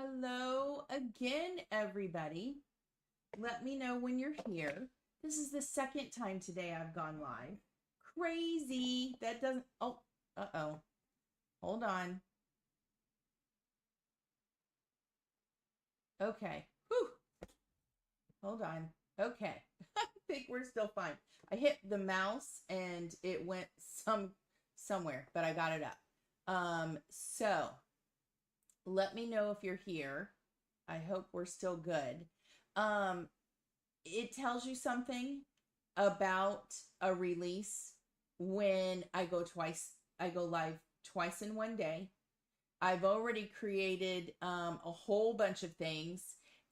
Hello again, everybody. Let me know when you're here. This is the second time today I've gone live. Crazy. That doesn't, uh-oh. Hold on. Okay. Whew. Hold on. Okay. I think we're still fine. I hit the mouse and it went somewhere, but I got it up. So let me know if you're here. I hope we're still good. It tells you something about a release when I go live twice in one day. I've already created a whole bunch of things,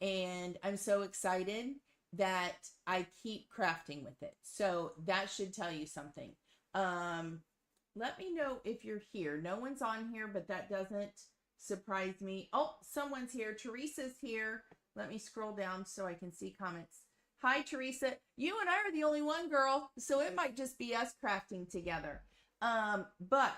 and I'm so excited that I keep crafting with it. So that should tell you something. Let me know if you're here. No one's on here, but that doesn't surprise me. Oh, someone's here. Teresa's here. Let me scroll down so I can see comments. Hi, Teresa. You and I are the only one, girl. So it might just be us crafting together. But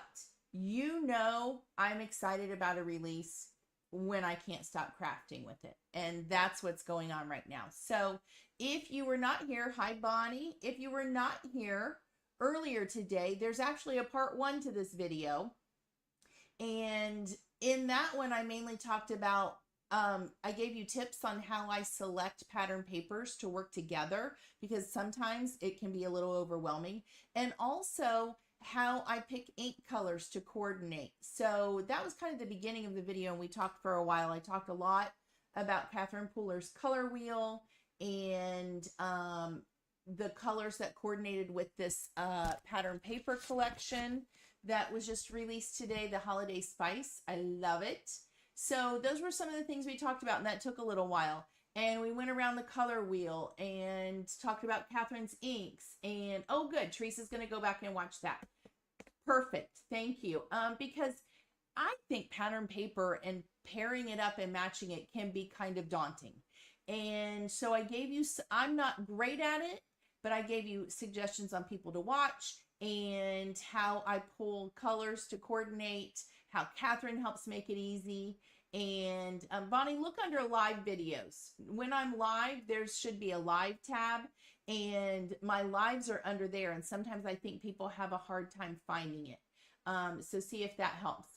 you know I'm excited about a release when I can't stop crafting with it. And that's what's going on right now. So if you were not here, hi, Bonnie. If you were not here earlier today, there's actually a part 1 to this video. And in that one, I mainly talked about I gave you tips on how I select pattern papers to work together, because sometimes it can be a little overwhelming, and also how I pick ink colors to coordinate. So that was kind of the beginning of the video, and we talked for a while. I talked a lot about Catherine Pooler's color wheel and the colors that coordinated with this pattern paper collection that was just released today, the Holiday Spice. I love it. So those were some of the things we talked about, and that took a little while. And we went around the color wheel and talked about Catherine's inks. And oh, good, Teresa's going to go back and watch that. Perfect. Thank you. Because I think pattern paper and pairing it up and matching it can be kind of daunting. And so I gave you, I'm not great at it, but I gave you suggestions on people to watch and how I pull colors to coordinate, how Catherine helps make it easy. And Bonnie, look under live videos. When I'm live, there should be a live tab, and my lives are under there. And sometimes I think people have a hard time finding it. So see if that helps.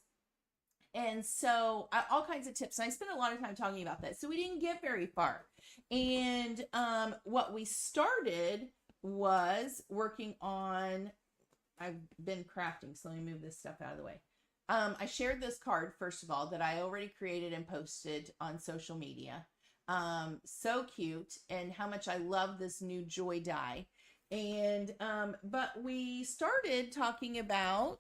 And so all kinds of tips. And I spent a lot of time talking about that. So we didn't get very far. And what we started was working on, I've been crafting. So let me move this stuff out of the way. I shared this card, first of all, that I already created and posted on social media. So cute, and how much I love this new joy die. And, but we started talking about,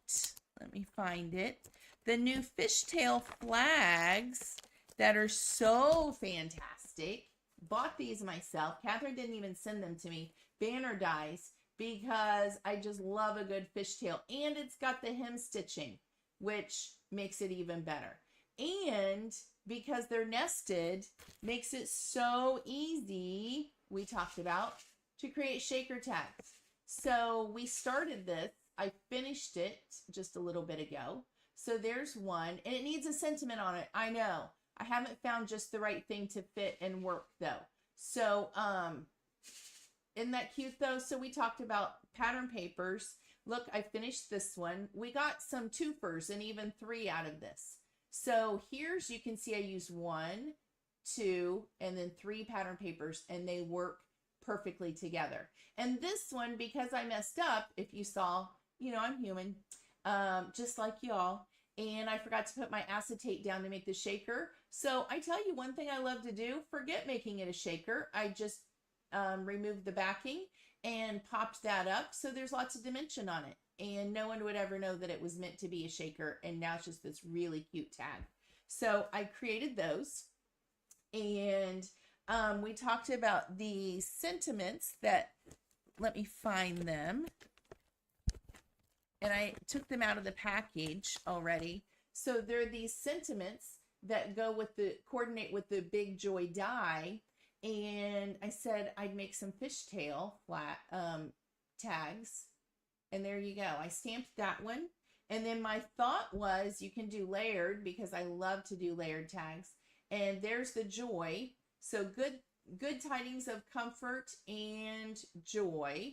let me find it, the new fishtail flags that are so fantastic. Bought these myself. Catherine didn't even send them to me. Banner dies, because I just love a good fishtail, and it's got the hem stitching, which makes it even better. And because they're nested, makes it so easy, we talked about, to create shaker tags. So we started this. I finished it just a little bit ago. So there's one, and it needs a sentiment on it. I know. I haven't found just the right thing to fit and work though. So, isn't that cute though? So we talked about pattern papers. Look, I finished this one. We got some twofers and even 3 out of this. So here's, you can see I used 1, 2, and then 3 pattern papers, and they work perfectly together. And this one, because I messed up, if you saw, you know, I'm human, just like y'all. And I forgot to put my acetate down to make the shaker. So I tell you one thing I love to do, forget making it a shaker. I just removed the backing and popped that up, so there's lots of dimension on it, and no one would ever know that it was meant to be a shaker, and now it's just this really cute tag. So I created those, and we talked about the sentiments that, let me find them, and I took them out of the package already. So they're these sentiments that go with the, coordinate with the Big Joy die. And I said I'd make some fishtail flat tags. And there you go. I stamped that one. And then my thought was, you can do layered, because I love to do layered tags. And there's the joy. So good tidings of comfort and joy.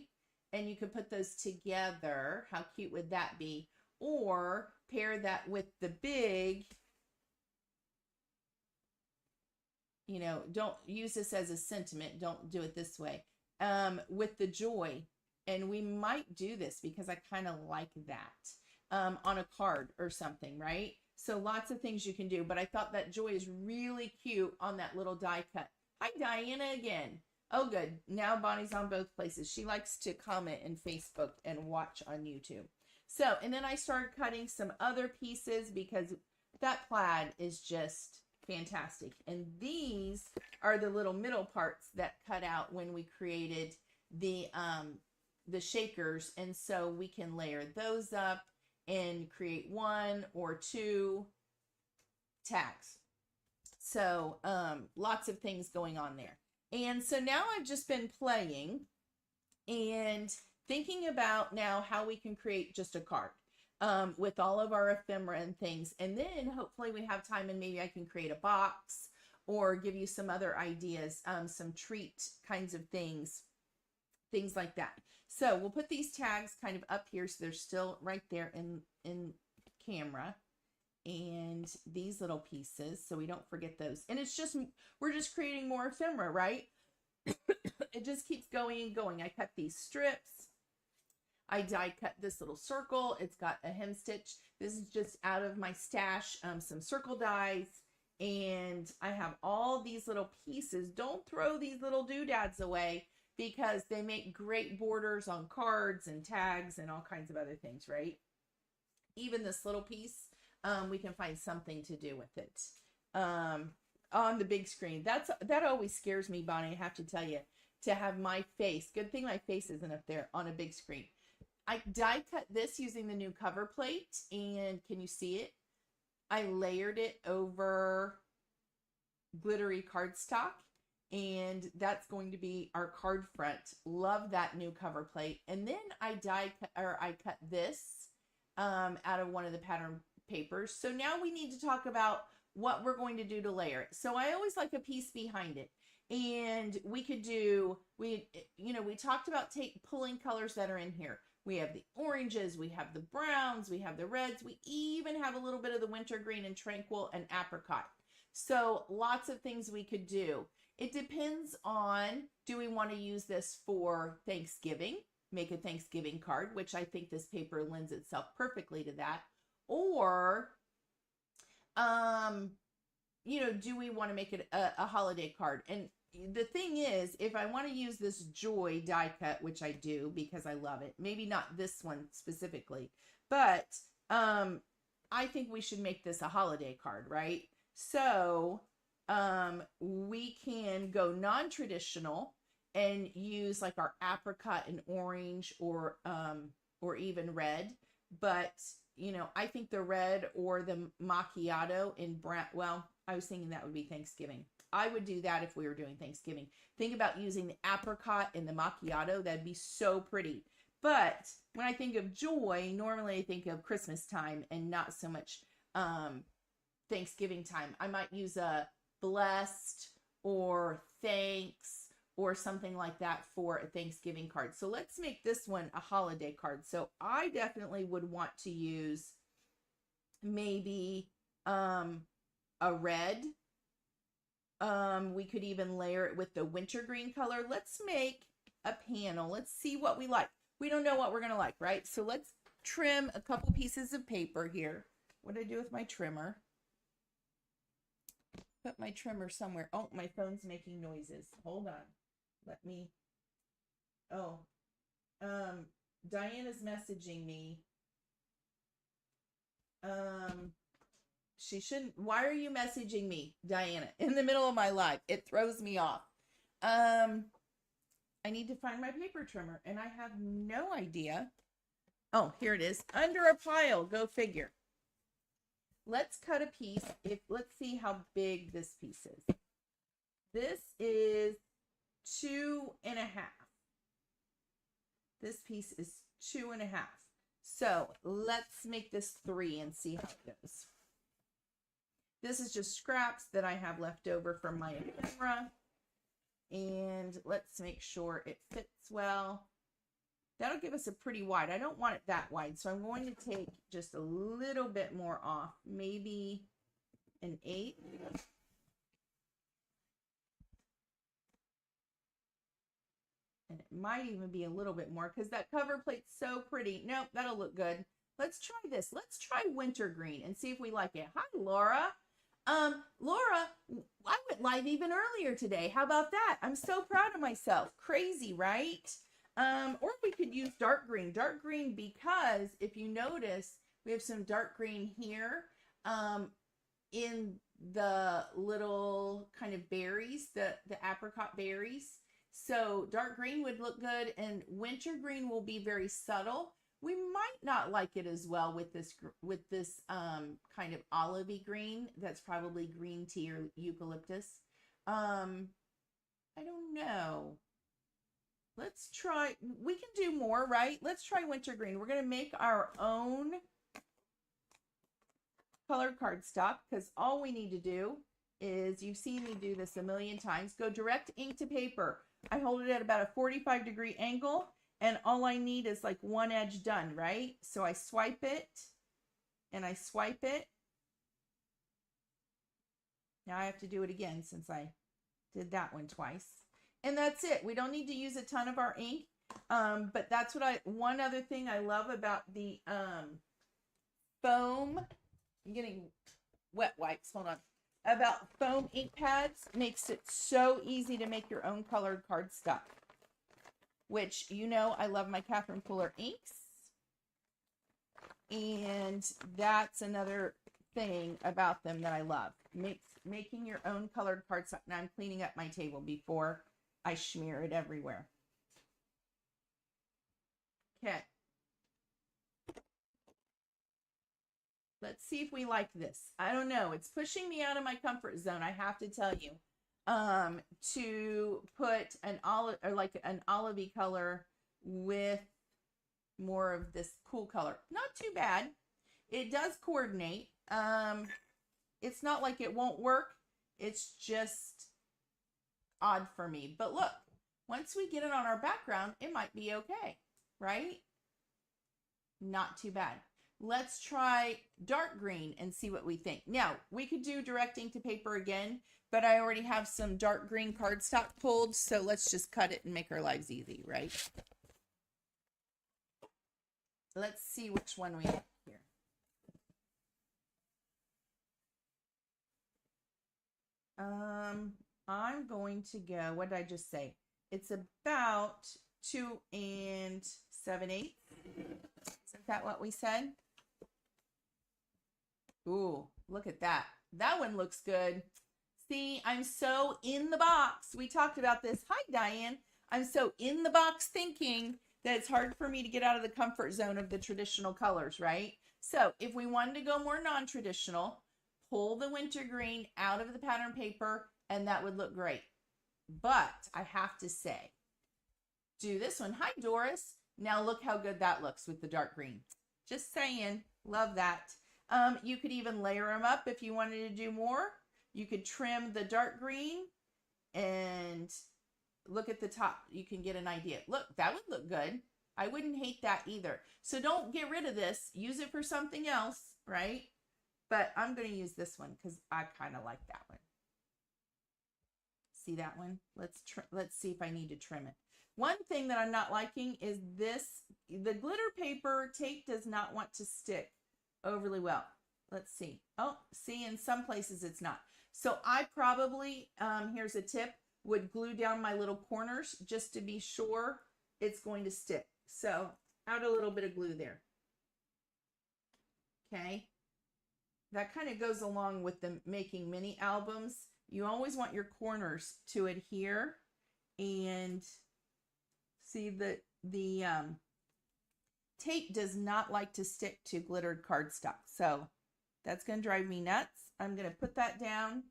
And you could put those together. How cute would that be? Or pair that with the big, you know, don't use this as a sentiment. Don't do it this way. With the joy. And we might do this because I kind of like that on a card or something, right? So lots of things you can do. But I thought that joy is really cute on that little die cut. Hi, Diana again. Oh, good. Now Bonnie's on both places. She likes to comment in Facebook and watch on YouTube. So, and then I started cutting some other pieces because that plaid is just fantastic. And these are the little middle parts that cut out when we created the shakers. And so we can layer those up and create 1 or 2 tags. So lots of things going on there. And so now I've just been playing and thinking about now how we can create just a card with all of our ephemera and things. And then hopefully we have time and maybe I can create a box or give you some other ideas, some treat kinds of things like that. So we'll put these tags kind of up here so they're still right there in camera. And these little pieces, so we don't forget those. And it's just, we're just creating more ephemera, right? It just keeps going and going. I cut these strips. I die cut this little circle. It's got a hem stitch. This is just out of my stash, some circle dies. And I have all these little pieces. Don't throw these little doodads away because they make great borders on cards and tags and all kinds of other things, right? Even this little piece, we can find something to do with it on the big screen. That always scares me, Bonnie, I have to tell you, to have my face. Good thing my face isn't up there on a big screen. I die cut this using the new cover plate, and can you see it? I layered it over glittery cardstock, and that's going to be our card front. Love that new cover plate. And then I cut this out of one of the pattern papers. So now we need to talk about what we're going to do to layer it. So I always like a piece behind it. And we could do, we talked about pulling colors that are in here. We have the oranges, we have the browns, we have the reds, we even have a little bit of the wintergreen and tranquil and apricot. So lots of things we could do. It depends on, do we want to use this for Thanksgiving? Make a Thanksgiving card, which I think this paper lends itself perfectly to that. Or, do we want to make it a holiday card? And the thing is, if I want to use this joy die cut, which I do because I love it, maybe not this one specifically, but I think we should make this a holiday card, right? So we can go non-traditional and use like our apricot and orange or even red. But, I think the red or the macchiato in brown, well, I was thinking that would be Thanksgiving. I would do that if we were doing Thanksgiving. Think about using the apricot and the macchiato. That'd be so pretty. But when I think of joy, normally I think of Christmas time and not so much Thanksgiving time. I might use a blessed or thanks or something like that for a Thanksgiving card. So let's make this one a holiday card. So I definitely would want to use maybe a red. We could even layer it with the wintergreen color. Let's make a panel. Let's see what we like. We don't know what we're going to like, right? So let's trim a couple pieces of paper here. What did I do with my trimmer? Put my trimmer somewhere. Oh, my phone's making noises. Hold on. Let me. Oh, Diana's messaging me. She shouldn't. Why are you messaging me, Diana, in the middle of my live? It throws me off. I need to find my paper trimmer, and I have no idea. Oh, here it is. Under a pile. Go figure. Let's cut a piece. Let's see how big this piece is. This is 2.5. This piece is 2.5. So let's make this 3 and see how it goes. This is just scraps that I have left over from my ephemera. And let's make sure it fits well. That'll give us a pretty wide. I don't want it that wide, so I'm going to take just a little bit more off, maybe an 1/8. And it might even be a little bit more because that cover plate's so pretty. Nope, that'll look good. Let's try this. Let's try wintergreen and see if we like it. Hi, Laura. Laura, I went live even earlier today. How about that? I'm so proud of myself. Crazy, right? Or we could use dark green. Dark green because if you notice, we have some dark green here in the little kind of berries, the apricot berries. So dark green would look good, and wintergreen will be very subtle. We might not like it as well with this kind of olivey green. That's probably green tea or eucalyptus. I don't know. Let's try, we can do more, right? Let's try wintergreen. We're going to make our own colored cardstock because all we need to do is, you've seen me do this a million times, go direct ink to paper. I hold it at about a 45-degree angle, and all I need is like one edge done, right? So I swipe it, and I swipe it. Now I have to do it again since I did that one twice. And that's it. We don't need to use a ton of our ink. But that's what one other thing I love about the foam, I'm getting wet wipes, hold on. About foam ink pads, makes it so easy to make your own colored cardstock. Which, you know, I love my Catherine Pooler inks. And that's another thing about them that I love. Making your own colored cardstock. Now I'm cleaning up my table before I smear it everywhere. Okay. Let's see if we like this. I don't know. It's pushing me out of my comfort zone, I have to tell you. To put an olive or like an olivey color with more of this cool color. Not too bad. It does coordinate. It's not like it won't work. It's just odd for me. But look, once we get it on our background, it might be okay, right? Not too bad. Let's try dark green and see what we think. Now, we could do direct ink to paper again, but I already have some dark green cardstock pulled, so let's just cut it and make our lives easy, right? Let's see which one we have here. I'm going to go, what did I just say? It's about 2 7/8. Isn't that what we said? Ooh, look at that. That one looks good. See, I'm so in the box. We talked about this. Hi, Diane. I'm so in the box thinking that it's hard for me to get out of the comfort zone of the traditional colors, right? So if we wanted to go more non-traditional, pull the wintergreen out of the pattern paper and that would look great. But I have to say, do this one. Hi, Doris. Now look how good that looks with the dark green. Just saying, love that. You could even layer them up if you wanted to do more. You could trim the dark green and look at the top. You can get an idea. Look, that would look good. I wouldn't hate that either. So don't get rid of this. Use it for something else, right? But I'm going to use this one because I kind of like that one. See that one? Let's see if I need to trim it. One thing that I'm not liking is this. The glitter paper tape does not want to stick overly well. Let's see. Oh, see, in some places it's not. So I probably, here's a tip, would glue down my little corners just to be sure it's going to stick. So add a little bit of glue there. Okay. That kind of goes along with the making mini albums. You always want your corners to adhere, and see the tape does not like to stick to glittered cardstock. So that's going to drive me nuts. I'm going to put that down.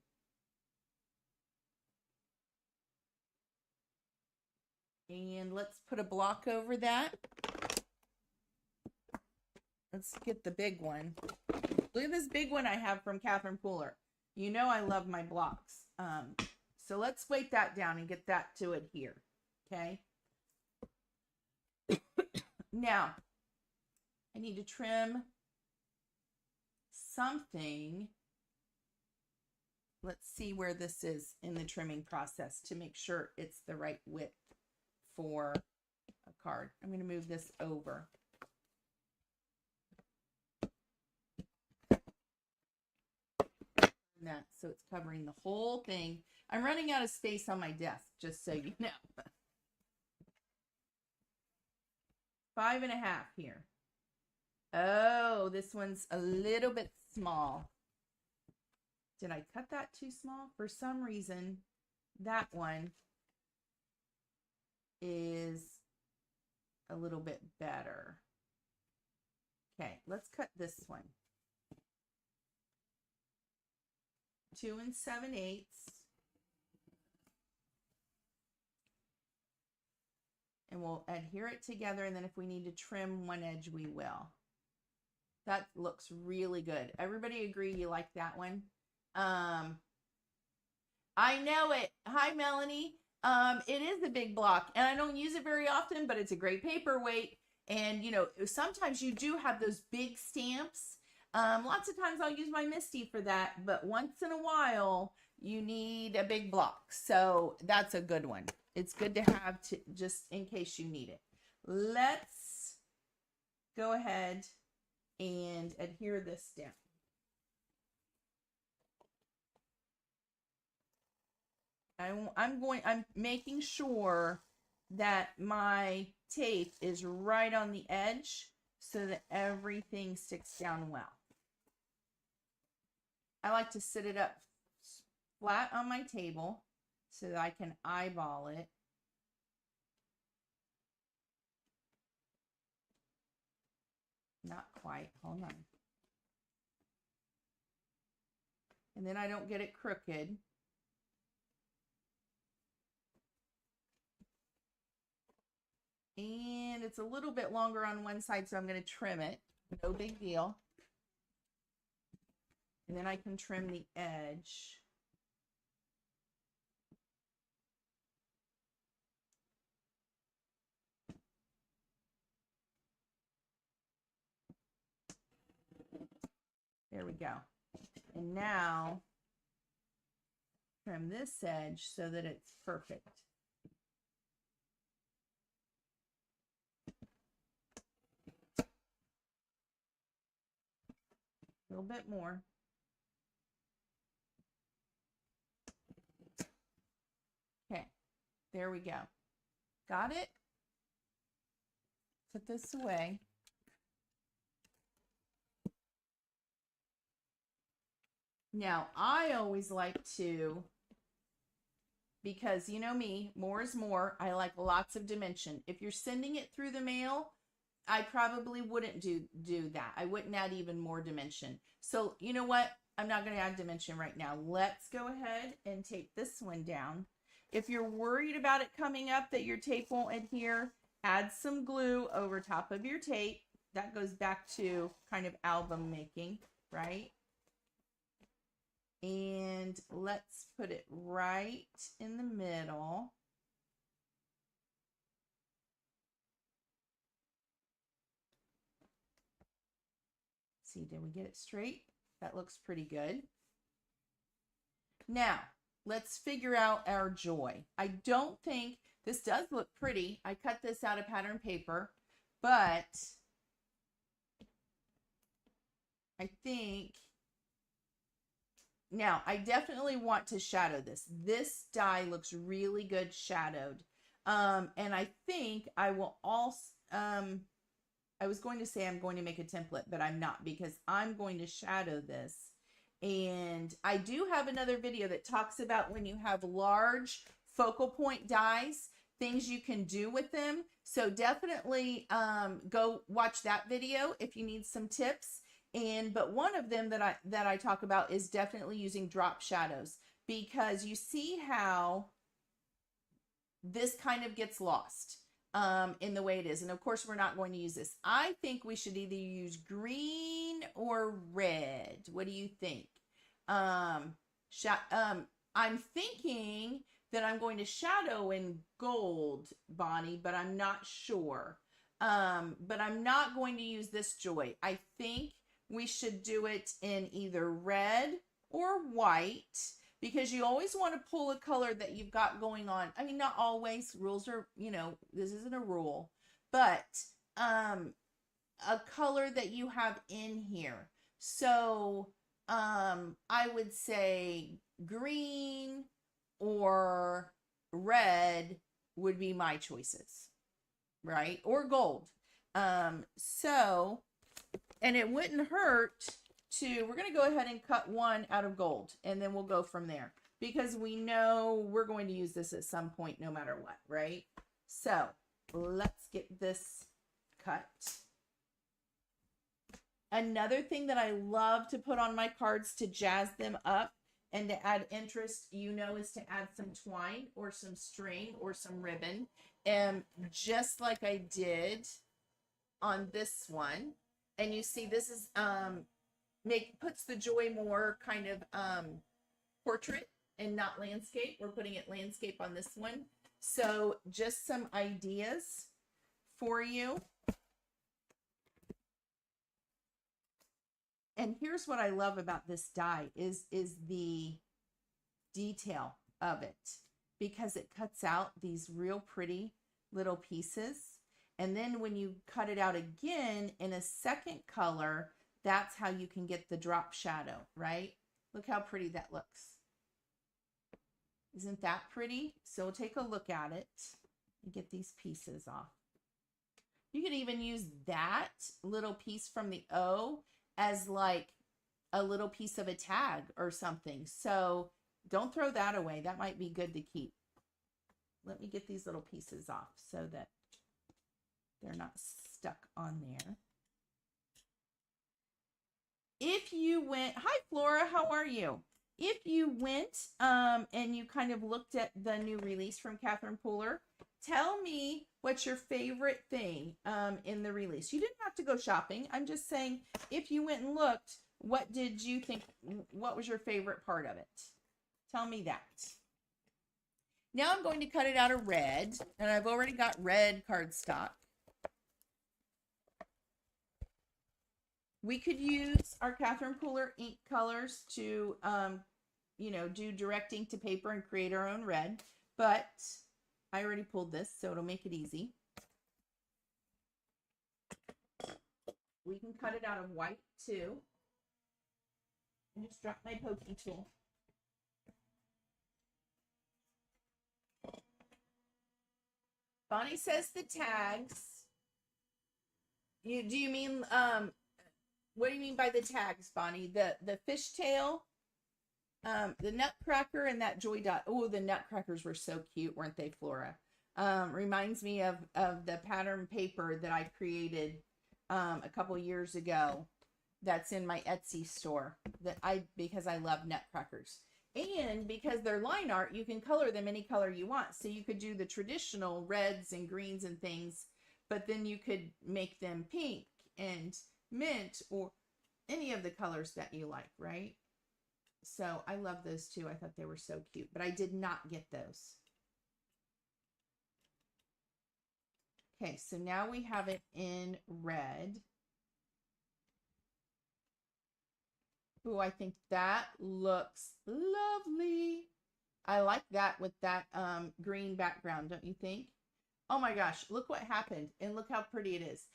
And let's put a block over that. Let's get the big one. Look at this big one I have from Catherine Pooler. You know I love my blocks. So let's weight that down and get that to adhere. Okay. Now, I need to trim something. Let's see where this is in the trimming process to make sure it's the right width for a card. I'm going to move this over. That so it's covering the whole thing. I'm running out of space on my desk, just so you know. 5.5 here. Oh, this one's a little bit small. Did I cut that too small? For some reason, that one is a little bit better. Okay, let's cut this one. 2 7/8. And we'll adhere it together, and then if we need to trim one edge, we will. That looks really good. Everybody agree you like that one? I know it. Hi, Melanie. It is a big block, and I don't use it very often, but it's a great paperweight. And, you know, sometimes you do have those big stamps. Lots of times I'll use my Misty for that, but once in a while, you need a big block. So that's a good one. It's good to have just in case you need it. Let's go ahead and adhere this down. I'm making sure that my tape is right on the edge so that everything sticks down well. I like to sit it up flat on my table so that I can eyeball it. Not quite. Hold on. And then I don't get it crooked. And it's a little bit longer on one side, so I'm going to trim it. No big deal. And then I can trim the edge. There we go. And now trim this edge so that it's perfect. A little bit more. Okay, there we go. Got it? Put this away. Now, I always like to, because you know me, more is more. I like lots of dimension. If you're sending it through the mail, I probably wouldn't do that. I wouldn't add even more dimension. So you know what? I'm not going to add dimension right now. Let's go ahead and tape this one down. If you're worried about it coming up, that your tape won't adhere, add some glue over top of your tape. That goes back to kind of album making, right? And let's put it right in the middle. See, did we get it straight? That looks pretty good. Now, let's figure out our joy. I don't think this does look pretty. I cut this out of pattern paper, but I think now I definitely want to shadow this. This die looks really good shadowed. And I think I will also, I was going to say I'm going to make a template, but I'm not, because I'm going to shadow this. And I do have another video that talks about when you have large focal point dies, things you can do with them. So definitely go watch that video if you need some tips. But one of them that I talk about is definitely using drop shadows, because you see how this kind of gets lost in the way it is. And of course, we're not going to use this. I think we should either use green or red. What do you think? I'm thinking that I'm going to shadow in gold, Bonnie, but I'm not sure. But I'm not going to use this joy. I think we should do it in either red or white, because you always want to pull a color that you've got going on. I mean, not always. Rules are, this isn't a rule, but a color that you have in here. So I would say green or red would be my choices, right? Or gold. So, and it wouldn't hurt to, we're going to go ahead and cut one out of gold, and then we'll go from there, because we know we're going to use this at some point no matter what, right? So let's get this cut. Another thing that I love to put on my cards to jazz them up and to add interest, is to add some twine or some string or some ribbon. And just like I did on this one. And you see this is puts the joy more kind of portrait and not landscape. We're putting it landscape on this one. So just some ideas for you. And here's what I love about this die is the detail of it, because it cuts out these real pretty little pieces. And then when you cut it out again in a second color, that's how you can get the drop shadow, right? Look how pretty that looks. Isn't that pretty? So we'll take a look at it and get these pieces off. You could even use that little piece from the O as like a little piece of a tag or something. So don't throw that away. That might be good to keep. Let me get these little pieces off so that they're not stuck on there. If you went, hi Flora, how are you? If you went and you kind of looked at the new release from Catherine Pooler, tell me what's your favorite thing in the release. You didn't have to go shopping. I'm just saying, if you went and looked, what did you think? What was your favorite part of it? Tell me that. Now I'm going to cut it out of red, and I've already got red cardstock. We could use our Catherine Pooler ink colors to, do directing to paper and create our own red, but I already pulled this, so it'll make it easy. We can cut it out of white too. I just dropped my pokey tool. Bonnie says the tags. Do you mean what do you mean by the tags, Bonnie? The fishtail, the nutcracker, and that joy dot. Oh, the nutcrackers were so cute, weren't they, Flora? Reminds me of the pattern paper that I created a couple years ago. That's in my Etsy store. Because I love nutcrackers, and because they're line art, you can color them any color you want. So you could do the traditional reds and greens and things, but then you could make them pink and mint or any of the colors that you like, right? So I love those too. I thought they were so cute, but I did not get those. Okay, so now we have it in red. Ooh, I think that looks lovely. I like that with that green background, don't you think? Oh my gosh, look what happened, and look how pretty it is.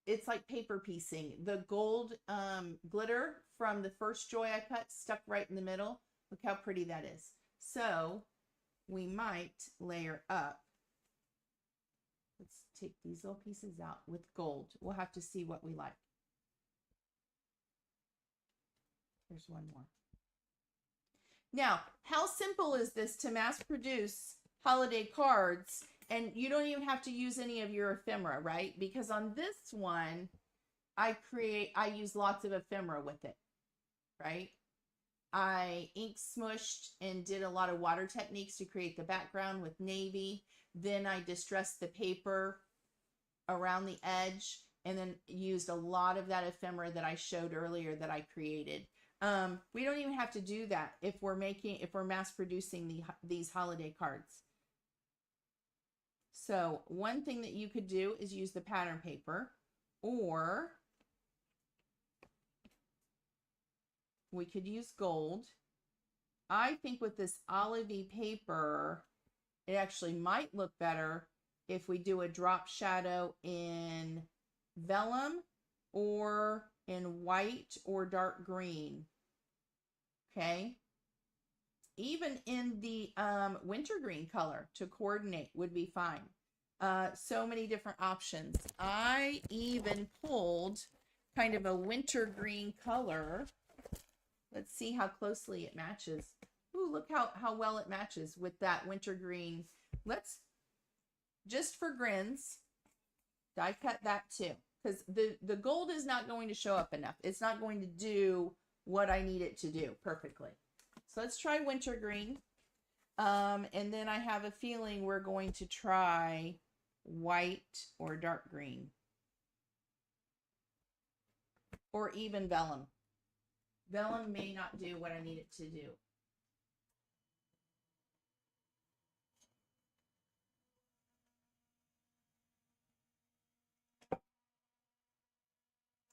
It's like paper piecing. The gold glitter from the first joy I cut stuck right in the middle. Look how pretty that is. So we might layer up. Let's take these little pieces out with gold. We'll have to see what we like. There's one more. Now, how simple is this to mass produce holiday cards? And you don't even have to use any of your ephemera, right? Because on this one, I use lots of ephemera with it, right? I ink smushed and did a lot of water techniques to create the background with navy. Then I distressed the paper around the edge and then used a lot of that ephemera that I showed earlier that I created. We don't even have to do that if we're mass producing these holiday cards. So one thing that you could do is use the pattern paper, or we could use gold. I think with this olivey paper, it actually might look better if we do a drop shadow in vellum or in white or dark green. Okay. Even in the wintergreen color to coordinate would be fine. So many different options. I even pulled kind of a wintergreen color. Let's see how closely it matches. Ooh, look how well it matches with that wintergreen. Let's, just for grins, die cut that too. Because the gold is not going to show up enough. It's not going to do what I need it to do perfectly. So let's try wintergreen. And then I have a feeling we're going to try white or dark green. Or even vellum. Vellum may not do what I need it to do.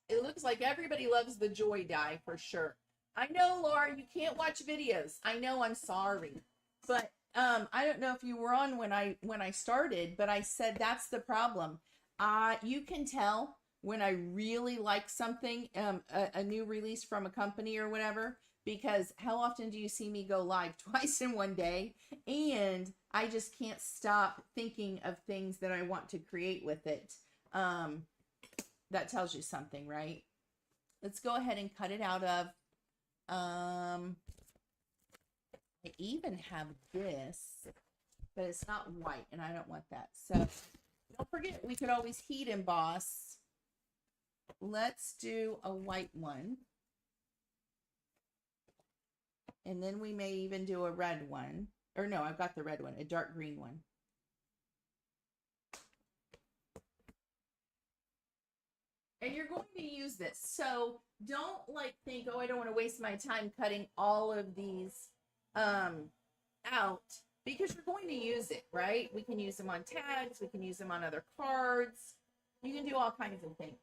It looks like everybody loves the joy die for sure. I know, Laura, you can't watch videos. I know, I'm sorry. But I don't know if you were on when I started, but I said that's the problem. You can tell when I really like something, a new release from a company or whatever, because how often do you see me go live? Twice in one day, and I just can't stop thinking of things that I want to create with it. That tells you something, right? Let's go ahead and cut it out of, I even have this, but it's not white and I don't want that. So don't forget, we could always heat emboss. Let's do a white one. And then we may even do a red one. Or no, I've got the red one, a dark green one. And you're going to use this. So don't think, oh, I don't want to waste my time cutting all of these out, because you're going to use it, right? We can use them on tags. We can use them on other cards. You can do all kinds of things.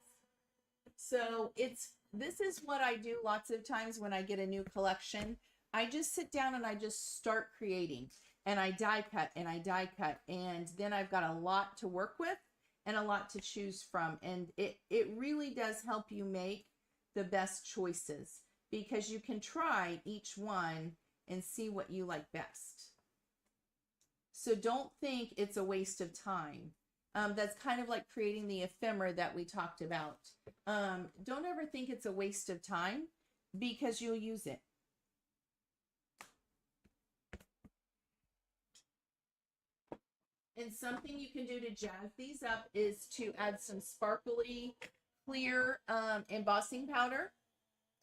So this is what I do lots of times when I get a new collection. I just sit down and I just start creating, and I die cut and I die cut. And then I've got a lot to work with and a lot to choose from. And it really does help you make the best choices, because you can try each one and see what you like best. So don't think it's a waste of time. That's kind of like creating the ephemera that we talked about. Don't ever think it's a waste of time, because you'll use it. And something you can do to jazz these up is to add some sparkly clear embossing powder,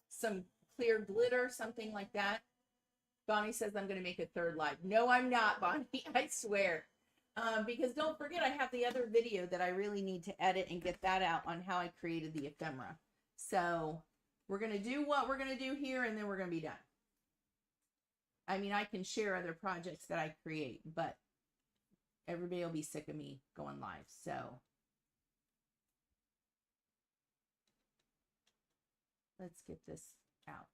some clear glitter, something like that. Bonnie says I'm going to make a third live. No, I'm not, Bonnie. I swear. Because don't forget, I have the other video that I really need to edit and get that out on how I created the ephemera. So we're going to do what we're going to do here, and then we're going to be done. I mean, I can share other projects that I create, but everybody will be sick of me going live. So let's get this out.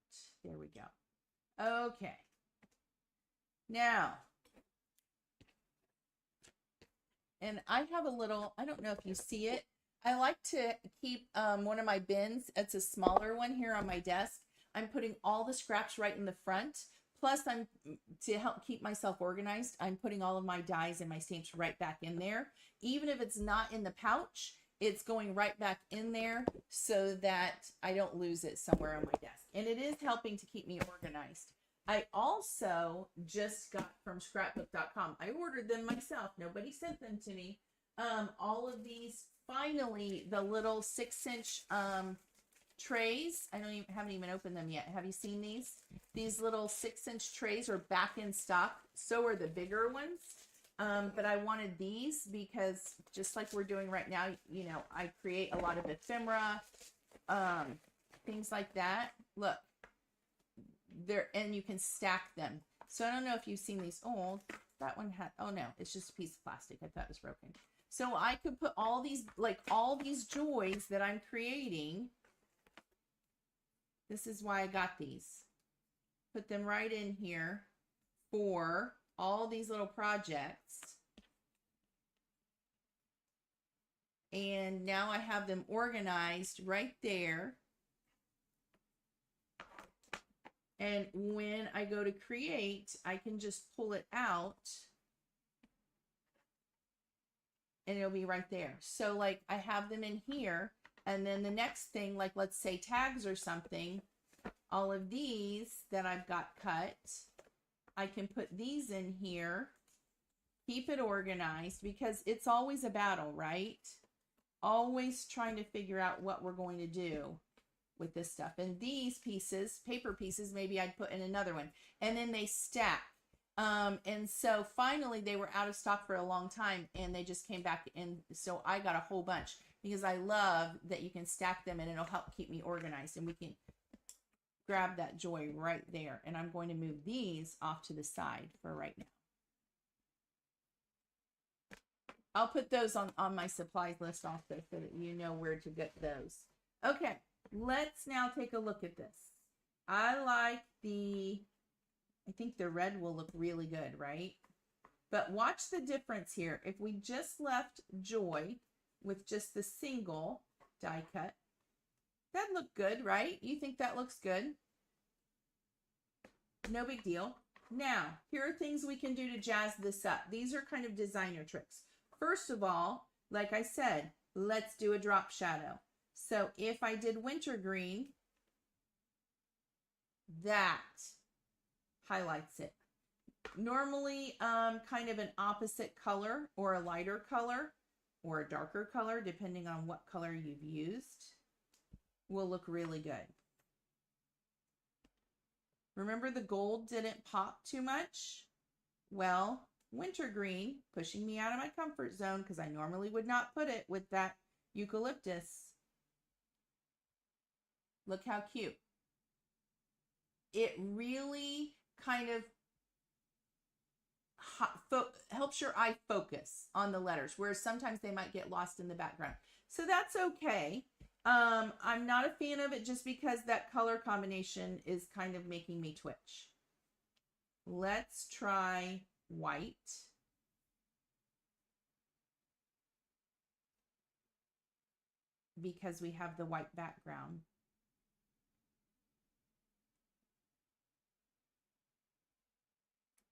There we go. Okay. Now, and I have a little, I don't know if you see it. I like to keep one of my bins. It's a smaller one here on my desk. I'm putting all the scraps right in the front. Plus, to help keep myself organized, I'm putting all of my dies and my stamps right back in there. Even if it's not in the pouch, it's going right back in there so that I don't lose it somewhere on my desk. And it is helping to keep me organized. I also just got from scrapbook.com. I ordered them myself. Nobody sent them to me. All of these, finally, the little 6-inch trays. I haven't even opened them yet. Have you seen these? These little 6-inch trays are back in stock. So are the bigger ones. But I wanted these because just like we're doing right now, you know, I create a lot of ephemera, things like that. Look, there, and you can stack them. So I don't know if you've seen these. Oh, that one had, oh no, it's just a piece of plastic. I thought it was broken. So I could put all these, like all these joys that I'm creating. This is why I got these. Put them right in here for all these little projects. And now I have them organized right there. And when I go to create, I can just pull it out and it'll be right there. So like I have them in here, and then the next thing, like let's say tags or something, all of these that I've got cut, I can put these in here, keep it organized, because it's always a battle, right? Always trying to figure out what we're going to do with this stuff. And these pieces, paper pieces, maybe I'd put in another one, and then they stack. And so finally they were out of stock for a long time, and they just came back in. So I got a whole bunch because I love that you can stack them and it'll help keep me organized, and we can grab that joy right there. And I'm going to move these off to the side for right now. I'll put those on my supplies list also so that you know where to get those. Okay, let's now take a look at this. I like I think the red will look really good, right? But watch the difference here. If we just left joy with just the single die cut, that'd look good, right? You think that looks good? No big deal. Now, here are things we can do to jazz this up. These are kind of designer tricks. First of all, like I said, let's do a drop shadow. So if I did wintergreen, that highlights it. Normally, kind of an opposite color or a lighter color or a darker color, depending on what color you've used, will look really good. Remember the gold didn't pop too much? Well, wintergreen, pushing me out of my comfort zone because I normally would not put it with that eucalyptus. Look how cute. It really kind of helps your eye focus on the letters, whereas sometimes they might get lost in the background. So that's okay. I'm not a fan of it just because that color combination is kind of making me twitch. Let's try white. Because we have the white background.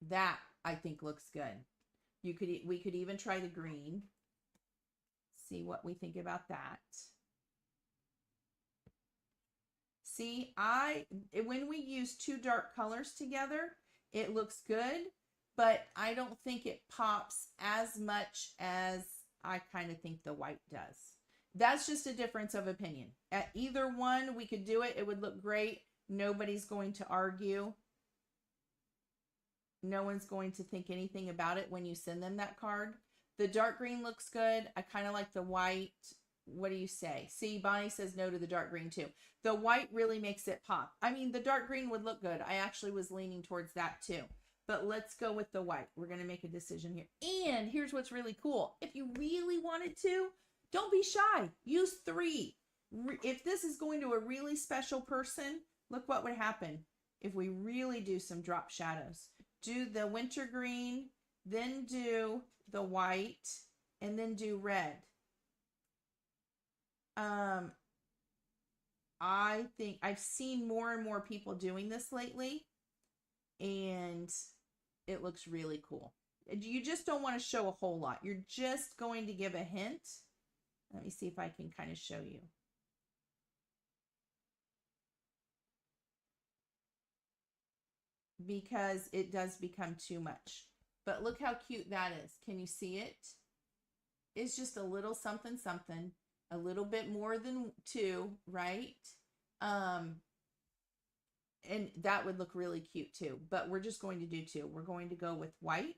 That I think looks good. We could even try the green. See what we think about that. See, when we use two dark colors together, it looks good, but I don't think it pops as much as I kind of think the white does. That's just a difference of opinion. At either one, we could do it. It would look great. Nobody's going to argue. No one's going to think anything about it when you send them that card. The dark green looks good. I kind of like the white. What do you say? See, Bonnie says no to the dark green too. The white really makes it pop. I mean, the dark green would look good. I actually was leaning towards that too. But let's go with the white. We're going to make a decision here. And here's what's really cool. If you really wanted to, don't be shy. Use 3. If this is going to a really special person, look what would happen if we really do some drop shadows. Do the wintergreen, then do the white, and then do red. I think I've seen more and more people doing this lately, and it looks really cool. You just don't want to show a whole lot. You're just going to give a hint. Let me see if I can kind of show you. Because it does become too much. But look how cute that is. Can you see it? It's just a little something something. A little bit more than 2, right? And that would look really cute too. But we're just going to do 2. We're going to go with white.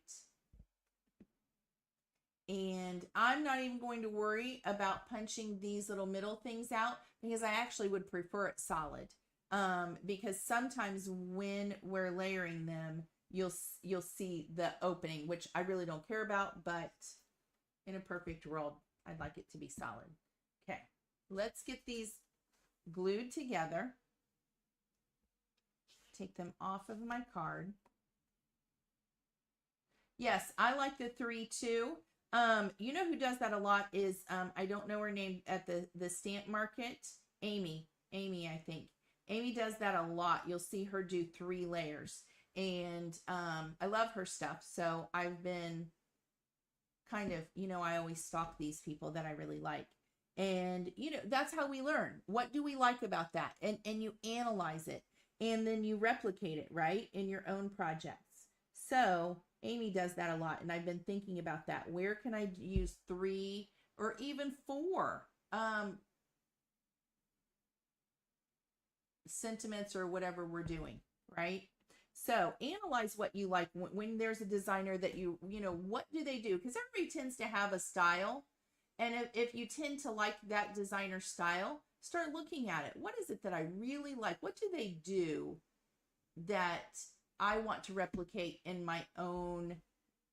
And I'm not even going to worry about punching these little middle things out because I actually would prefer it solid. because sometimes when we're layering them, you'll see the opening, which I really don't care about, but in a perfect world, I'd like it to be solid. Okay, let's get these glued together. Take them off of my card. Yes, I like the 3 too. You know who does that a lot is I don't know her name at the stamp market. Amy, I think. Amy does that a lot. You'll see her do 3 layers, and I love her stuff. So I've been kind of, I always stalk these people that I really like. And that's how we learn. What do we like about that? And you analyze it, and then you replicate it, right, in your own projects. So Amy does that a lot, and I've been thinking about that. Where can I use 3 or even 4 sentiments or whatever we're doing, right? So analyze what you like when there's a designer that what do they do? Because everybody tends to have a style. And if you tend to like that designer style, start looking at it. What is it that I really like? What do they do that I want to replicate in my own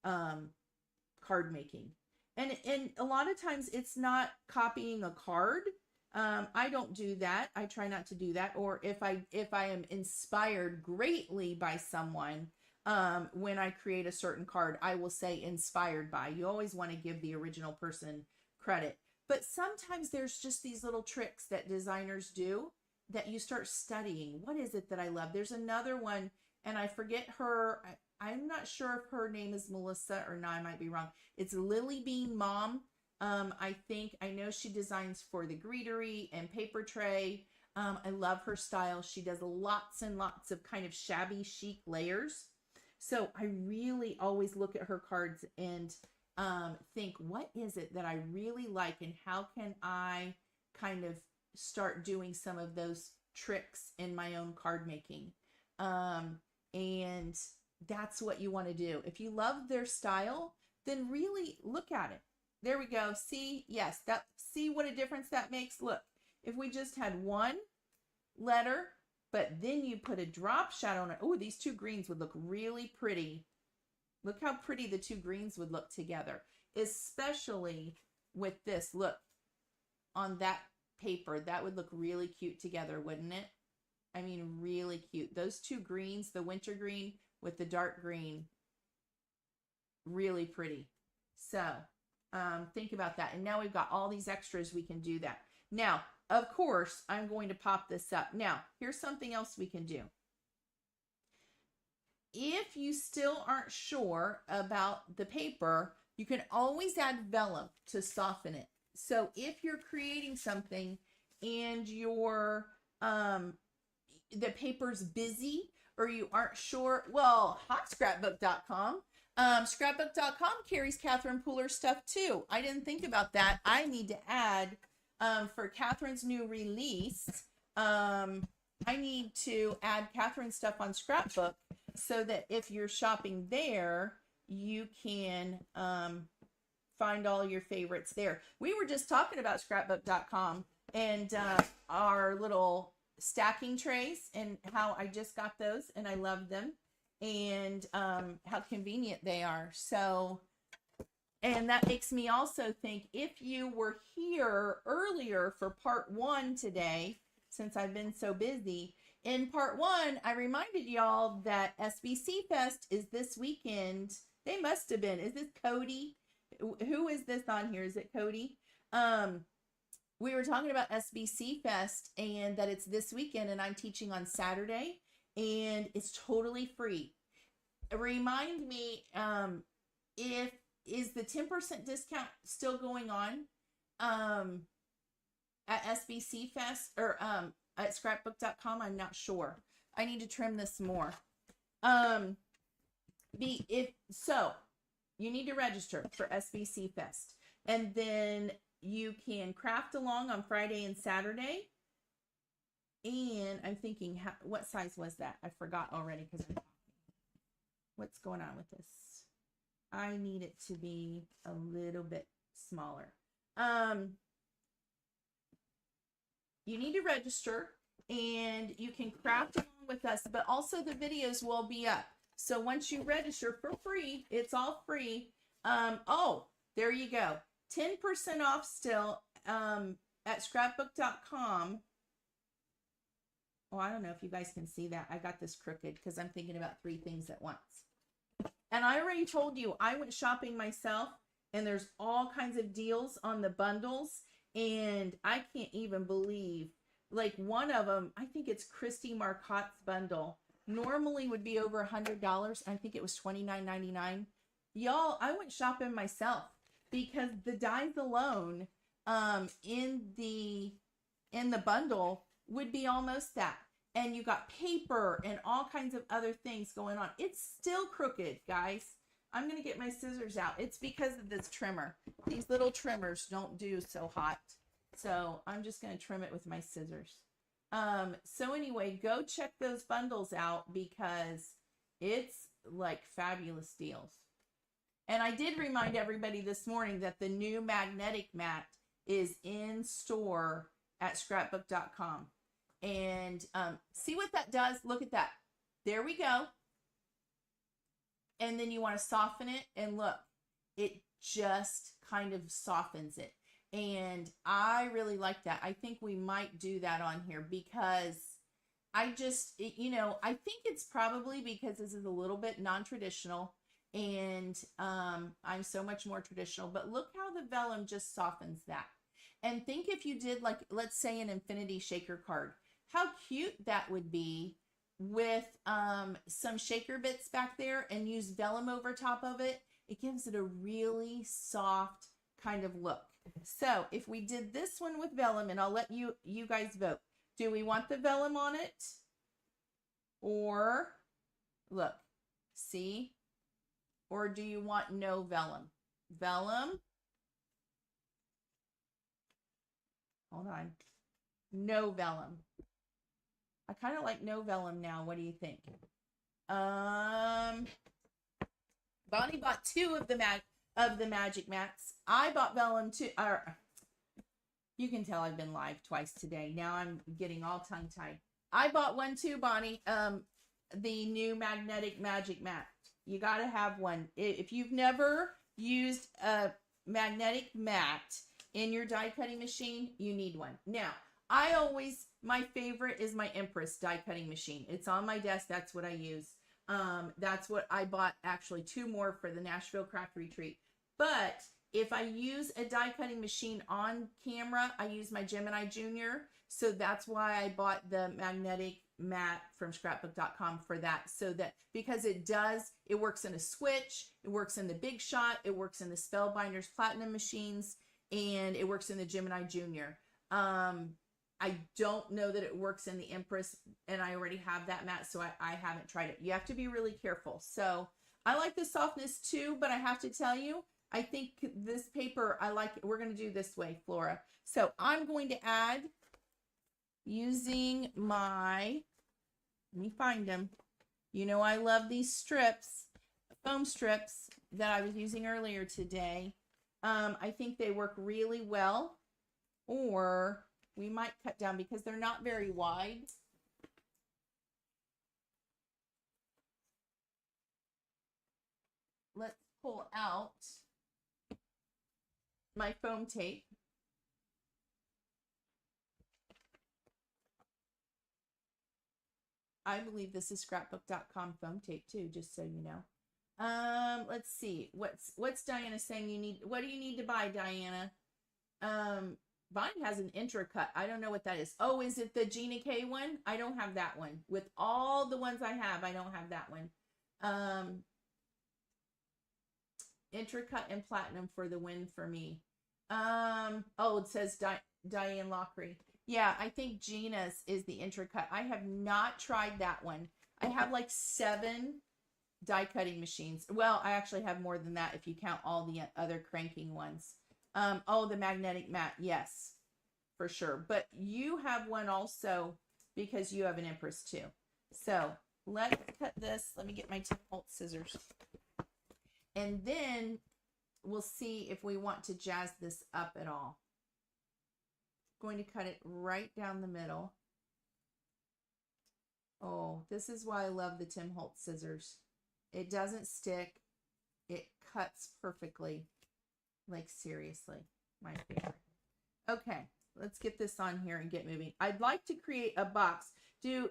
card making? And a lot of times it's not copying a card. I don't do that. I try not to do that. Or if I am inspired greatly by someone, when I create a certain card, I will say inspired by. You always want to give the original person credit. But sometimes there's just these little tricks that designers do that you start studying. What is it that I love? There's another one, and I forget her. I'm not sure if her name is Melissa or not. I might be wrong. It's Lily Bean Mom. I know she designs for the Greetery and Paper Tray. I love her style. She does lots and lots of kind of shabby chic layers. So I really always look at her cards and think, what is it that I really like, and how can I kind of start doing some of those tricks in my own card making? And that's what you want to do. If you love their style, then really look at it. There we go. See, yes, see what a difference that makes. Look, if we just had one letter, but then you put a drop shadow on it. Oh, these 2 greens would look really pretty. Look how pretty the 2 greens would look together, especially with this. Look, on that paper, that would look really cute together, wouldn't it? I mean, really cute. Those 2 greens, the winter green with the dark green, really pretty. So think about that. And now we've got all these extras. We can do that. Now, of course, I'm going to pop this up. Now, here's something else we can do. If you still aren't sure about the paper, you can always add vellum to soften it. So if you're creating something and your the paper's busy, or you aren't sure, well, hotscrapbook.com. Scrapbook.com carries Catherine Pooler stuff too. I didn't think about that. I need to add for Catherine's new release. I need to add Catherine's stuff on Scrapbook so that if you're shopping there, you can find all your favorites there. We were just talking about scrapbook.com and our little stacking trays and how I just got those and I love them, and how convenient they are. So, and that makes me also think, if you were here earlier for part 1 today, since I've been so busy, in part 1, I reminded y'all that SBC Fest is this weekend. They must have been. Is this Cody? Who is this on here? Is it Cody? We were talking about SBC Fest and that it's this weekend, and I'm teaching on Saturday, and it's totally free. Remind me, is the 10% discount still going on at SBC Fest or at scrapbook.com? I'm not sure. I need to trim this more. So you need to register for SBC Fest, and then you can craft along on Friday and Saturday. And I'm thinking, what size was that? I forgot already because I'm talking. What's going on with this? I need it to be a little bit smaller. You need to register, and you can craft along with us, but also the videos will be up. So once you register for free, it's all free. Oh, there you go. 10% off still at scrapbook.com. Oh, I don't know if you guys can see that. I got this crooked because I'm thinking about 3 things at once. And I already told you, I went shopping myself, and there's all kinds of deals on the bundles, and I can't even believe, like, one of them, I think it's Christy Marcotte's bundle, normally would be over $100. I think it was $29.99. Y'all, I went shopping myself because the dyes alone in the bundle would be almost that. And you got paper and all kinds of other things going on. It's still crooked, guys. I'm going to get my scissors out. It's because of this trimmer. These little trimmers don't do so hot. So I'm just going to trim it with my scissors. So anyway, go check those bundles out because it's like fabulous deals. And I did remind everybody this morning that the new magnetic mat is in store at scrapbook.com. And see what that does. Look at that. There we go. And then you want to soften it, and look, it just kind of softens it. And I really like that. I think we might do that on here because I just, I think it's probably because this is a little bit non-traditional, and I'm so much more traditional. But look how the vellum just softens that. And think if you did, like, let's say an infinity shaker card, how cute that would be with some shaker bits back there and use vellum over top of it. It gives it a really soft kind of look. So if we did this one with vellum, and I'll let you guys vote. Do we want the vellum on it? Or, look, see? Or do you want no vellum? Vellum. Hold on. No vellum. I kind of like no vellum now. What do you think? Bonnie bought 2 of the magic mats. I bought vellum too. You can tell I've been live twice today. Now I'm getting all tongue-tied. I bought one too, Bonnie. The new magnetic magic mat. You got to have one. If you've never used a magnetic mat in your die cutting machine, you need one. Now, my favorite is my Empress die cutting machine. It's on my desk. That's what I use. That's what I bought, actually 2 more for the Nashville Craft Retreat. But if I use a die cutting machine on camera, I use my Gemini Junior. So that's why I bought the magnetic mat from scrapbook.com for that. So that, because it works in a switch, it works in the Big Shot, it works in the Spellbinders Platinum machines, and it works in the Gemini Junior. I don't know that it works in the Empress, and I already have that mat, so I haven't tried it. You have to be really careful. So I like the softness too, but I have to tell you, I think this paper, I like it. We're going to do this way, Flora. So I'm going to add, using my, let me find them. You know, I love these strips, foam strips that I was using earlier today. I think they work really well, or we might cut down because they're not very wide. Let's pull out my foam tape. I believe this is scrapbook.com foam tape too, just so you know. Let's see. What's Diana saying you need? What do you need to buy, Diana? Bonnie has an intra-cut. I don't know what that is. Oh, is it the Gina K one? I don't have that one. With all the ones I have, I don't have that one. Intra-cut and platinum for the win for me. Oh, it says Diane Lockery. Yeah, I think Gina's is the intra-cut. I have not tried that one. I have like 7 die cutting machines. Well, I actually have more than that if you count all the other cranking ones. Oh, the magnetic mat. Yes, for sure. But you have one also because you have an Empress too. So let's cut this. Let me get my 10-volt scissors. And then we'll see if we want to jazz this up at all. I'm going to cut it right down the middle. Oh, this is why I love the Tim Holtz scissors. It doesn't stick. It cuts perfectly. Like, seriously, my favorite. Okay, let's get this on here and get moving. I'd like to create a box. Who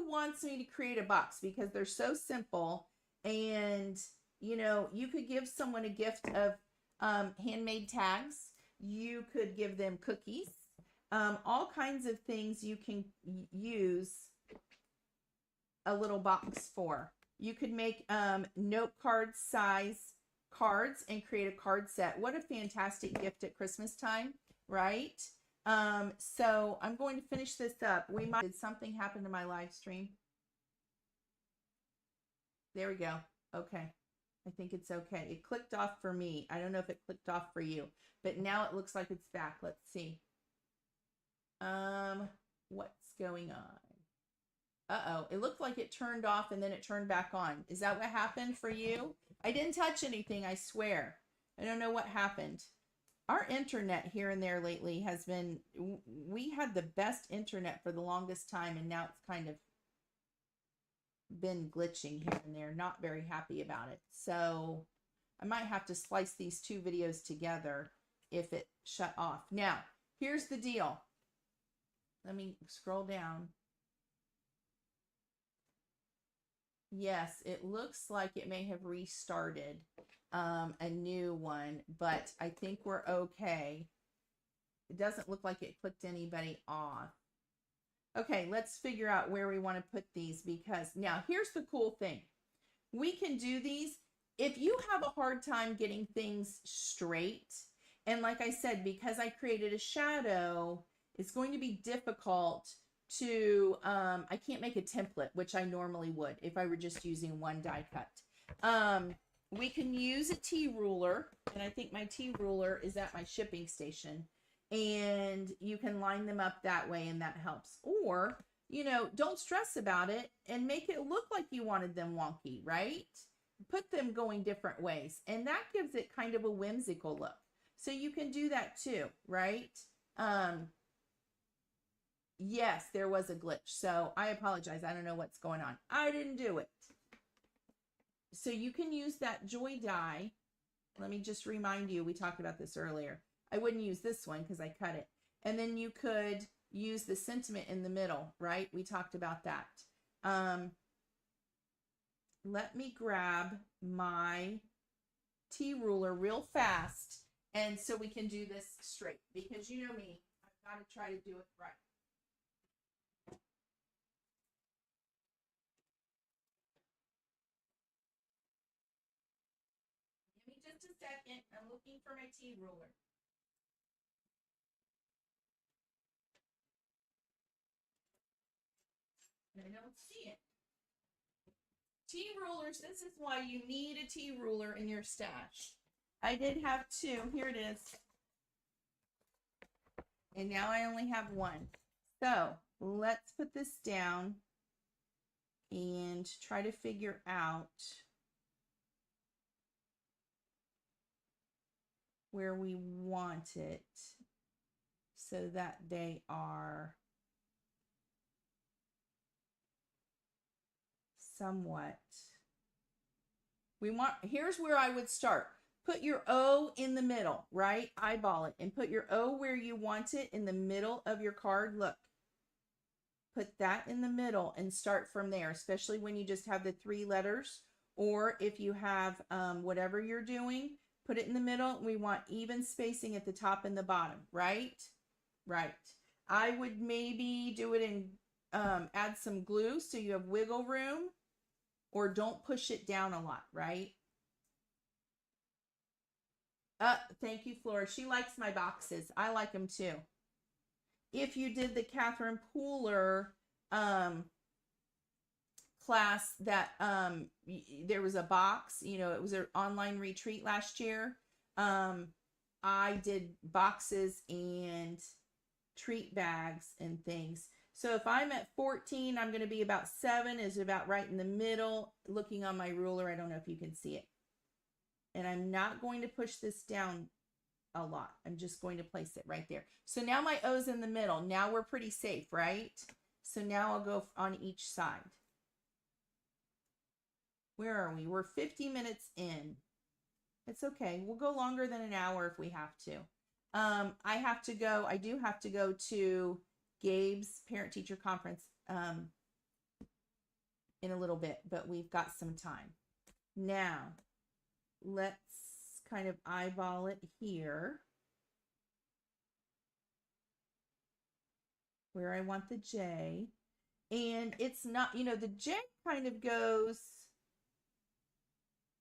wants me to create a box? Because they're so simple, and you know, you could give someone a gift of handmade tags. You could give them cookies. All kinds of things you can use a little box for. You could make note card size cards and create a card set. What a fantastic gift at Christmas time, right? So I'm going to finish this up. Did something happen to my live stream? There we go. Okay. I think it's okay. It clicked off for me. I don't know if it clicked off for you, but now it looks like it's back. Let's see. What's going on? Uh-oh, it looked like it turned off and then it turned back on. Is that what happened for you? I didn't touch anything, I swear. I don't know what happened. Our internet here and there lately has been, we had the best internet for the longest time, and now it's kind of been glitching here and there. Not very happy about it. So I might have to slice these two videos together if it shut off. Now, here's the deal. Let me scroll down. Yes, it looks like it may have restarted a new one, but I think we're okay. It doesn't look like it clicked anybody off. Okay, let's figure out where we want to put these, because now here's the cool thing. We can do these if you have a hard time getting things straight. And like I said, because I created a shadow, it's going to be difficult to, I can't make a template, which I normally would if I were just using one die cut. We can use a T-ruler, and I think my T-ruler is at my shipping station, and you can line them up that way, and that helps. Or, you know, don't stress about it and make it look like you wanted them wonky, right? Put them going different ways, and that gives it kind of a whimsical look. So you can do that too, right? Yes, there was a glitch, so I apologize. I don't know what's going on. I didn't do it. So you can use that joy die. Let me just remind you, we talked about this earlier. I wouldn't use this one because I cut it. And then you could use the sentiment in the middle, right? We talked about that. Let me grab my T-ruler real fast, and so we can do this straight, because you know me, I've got to try to do it right. Give me just a second. I'm looking for my T-ruler. I don't see it. T-rulers, this is why you need a T-ruler in your stash. I did have two. Here it is. And now I only have one. So let's put this down and try to figure out where we want it so that they are somewhat. Here's where I would start. Put your O in the middle, right? Eyeball it and put your O where you want it in the middle of your card. Look, put that in the middle and start from there, especially when you just have the 3 letters, or if you have whatever you're doing, put it in the middle. We want even spacing at the top and the bottom, right? Right. I would maybe do it in, add some glue so you have wiggle room, or don't push it down a lot, right? Thank you, Flora. She likes my boxes. I like them too. If you did the Catherine Pooler class, that there was a box, you know, it was an online retreat last year. I did boxes and treat bags and things. So if I'm at 14, I'm going to be about 7 is about right in the middle. Looking on my ruler, I don't know if you can see it. And I'm not going to push this down a lot. I'm just going to place it right there. So now my O's in the middle. Now we're pretty safe, right? So now I'll go on each side. Where are we? We're 50 minutes in. It's okay. We'll go longer than an hour if we have to. I do have to go to Gabe's parent-teacher conference in a little bit, but we've got some time. Now, let's kind of eyeball it here, where I want the J. And it's not, the J kind of goes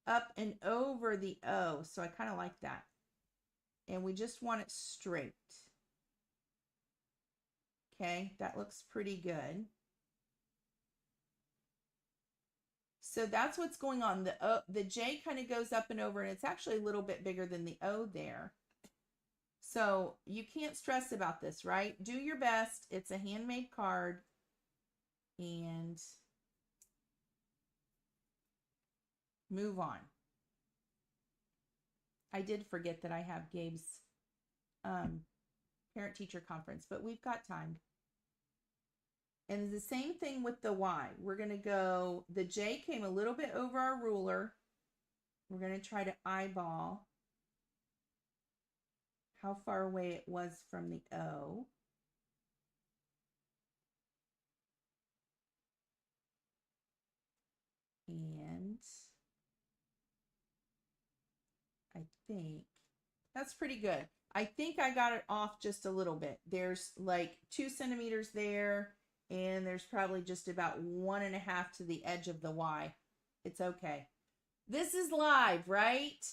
up and over the O, so I kind of like that. And we just want it straight. Okay, that looks pretty good. So that's what's going on. The J kind of goes up and over, and it's actually a little bit bigger than the O there. So you can't stress about this, right? Do your best. It's a handmade card. And move on. I did forget that I have Gabe's parent-teacher conference, but we've got time. And the same thing with the Y. We're going to go, the J came a little bit over our ruler. We're going to try to eyeball how far away it was from the O. And I think that's pretty good. I think I got it off just a little bit. There's like 2 centimeters there, and there's probably just about 1.5 to the edge of the Y. It's okay. This is live, right?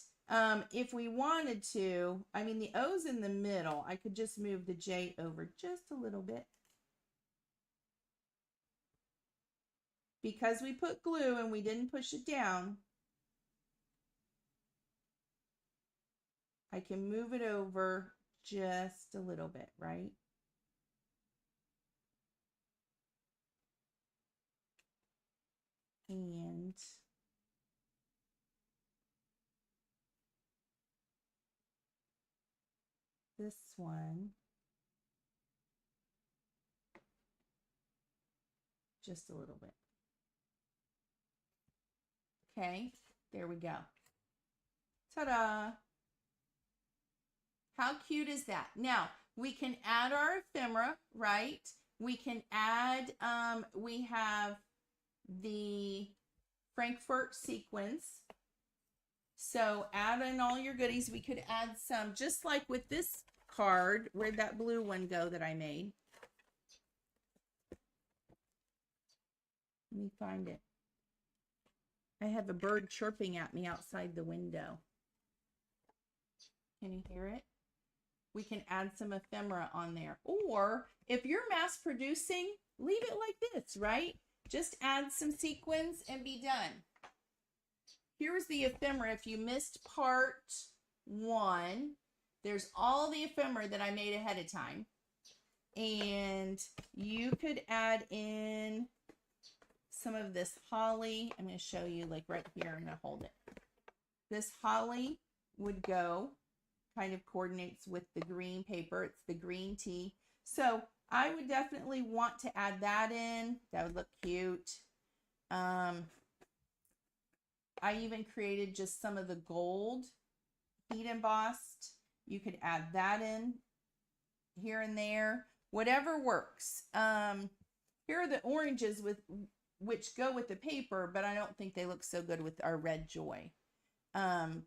If we wanted to, I mean, the O's in the middle. I could just move the J over just a little bit. Because we put glue and we didn't push it down, I can move it over just a little bit, right? And this one, just a little bit. Okay, there we go. Ta-da! How cute is that? Now, we can add our ephemera, right? We can add, we have the Frankfurt sequins. So add in all your goodies. We could add some, just like with this card. Where'd that blue one go that I made? Let me find it. I have a bird chirping at me outside the window. Can you hear it? We can add some ephemera on there. Or if you're mass producing, leave it like this, right? Just add some sequins and be done. Here's the ephemera. If you missed part 1, there's all the ephemera that I made ahead of time. And you could add in some of this holly. I'm going to show you like right here. I'm going to hold it. This holly would go, kind of coordinates with the green paper. It's the green tea. So I would definitely want to add that in. That would look cute. I even created just some of the gold heat embossed. You could add that in here and there. Whatever works. Here are the oranges which go with the paper, but I don't think they look so good with our red joy.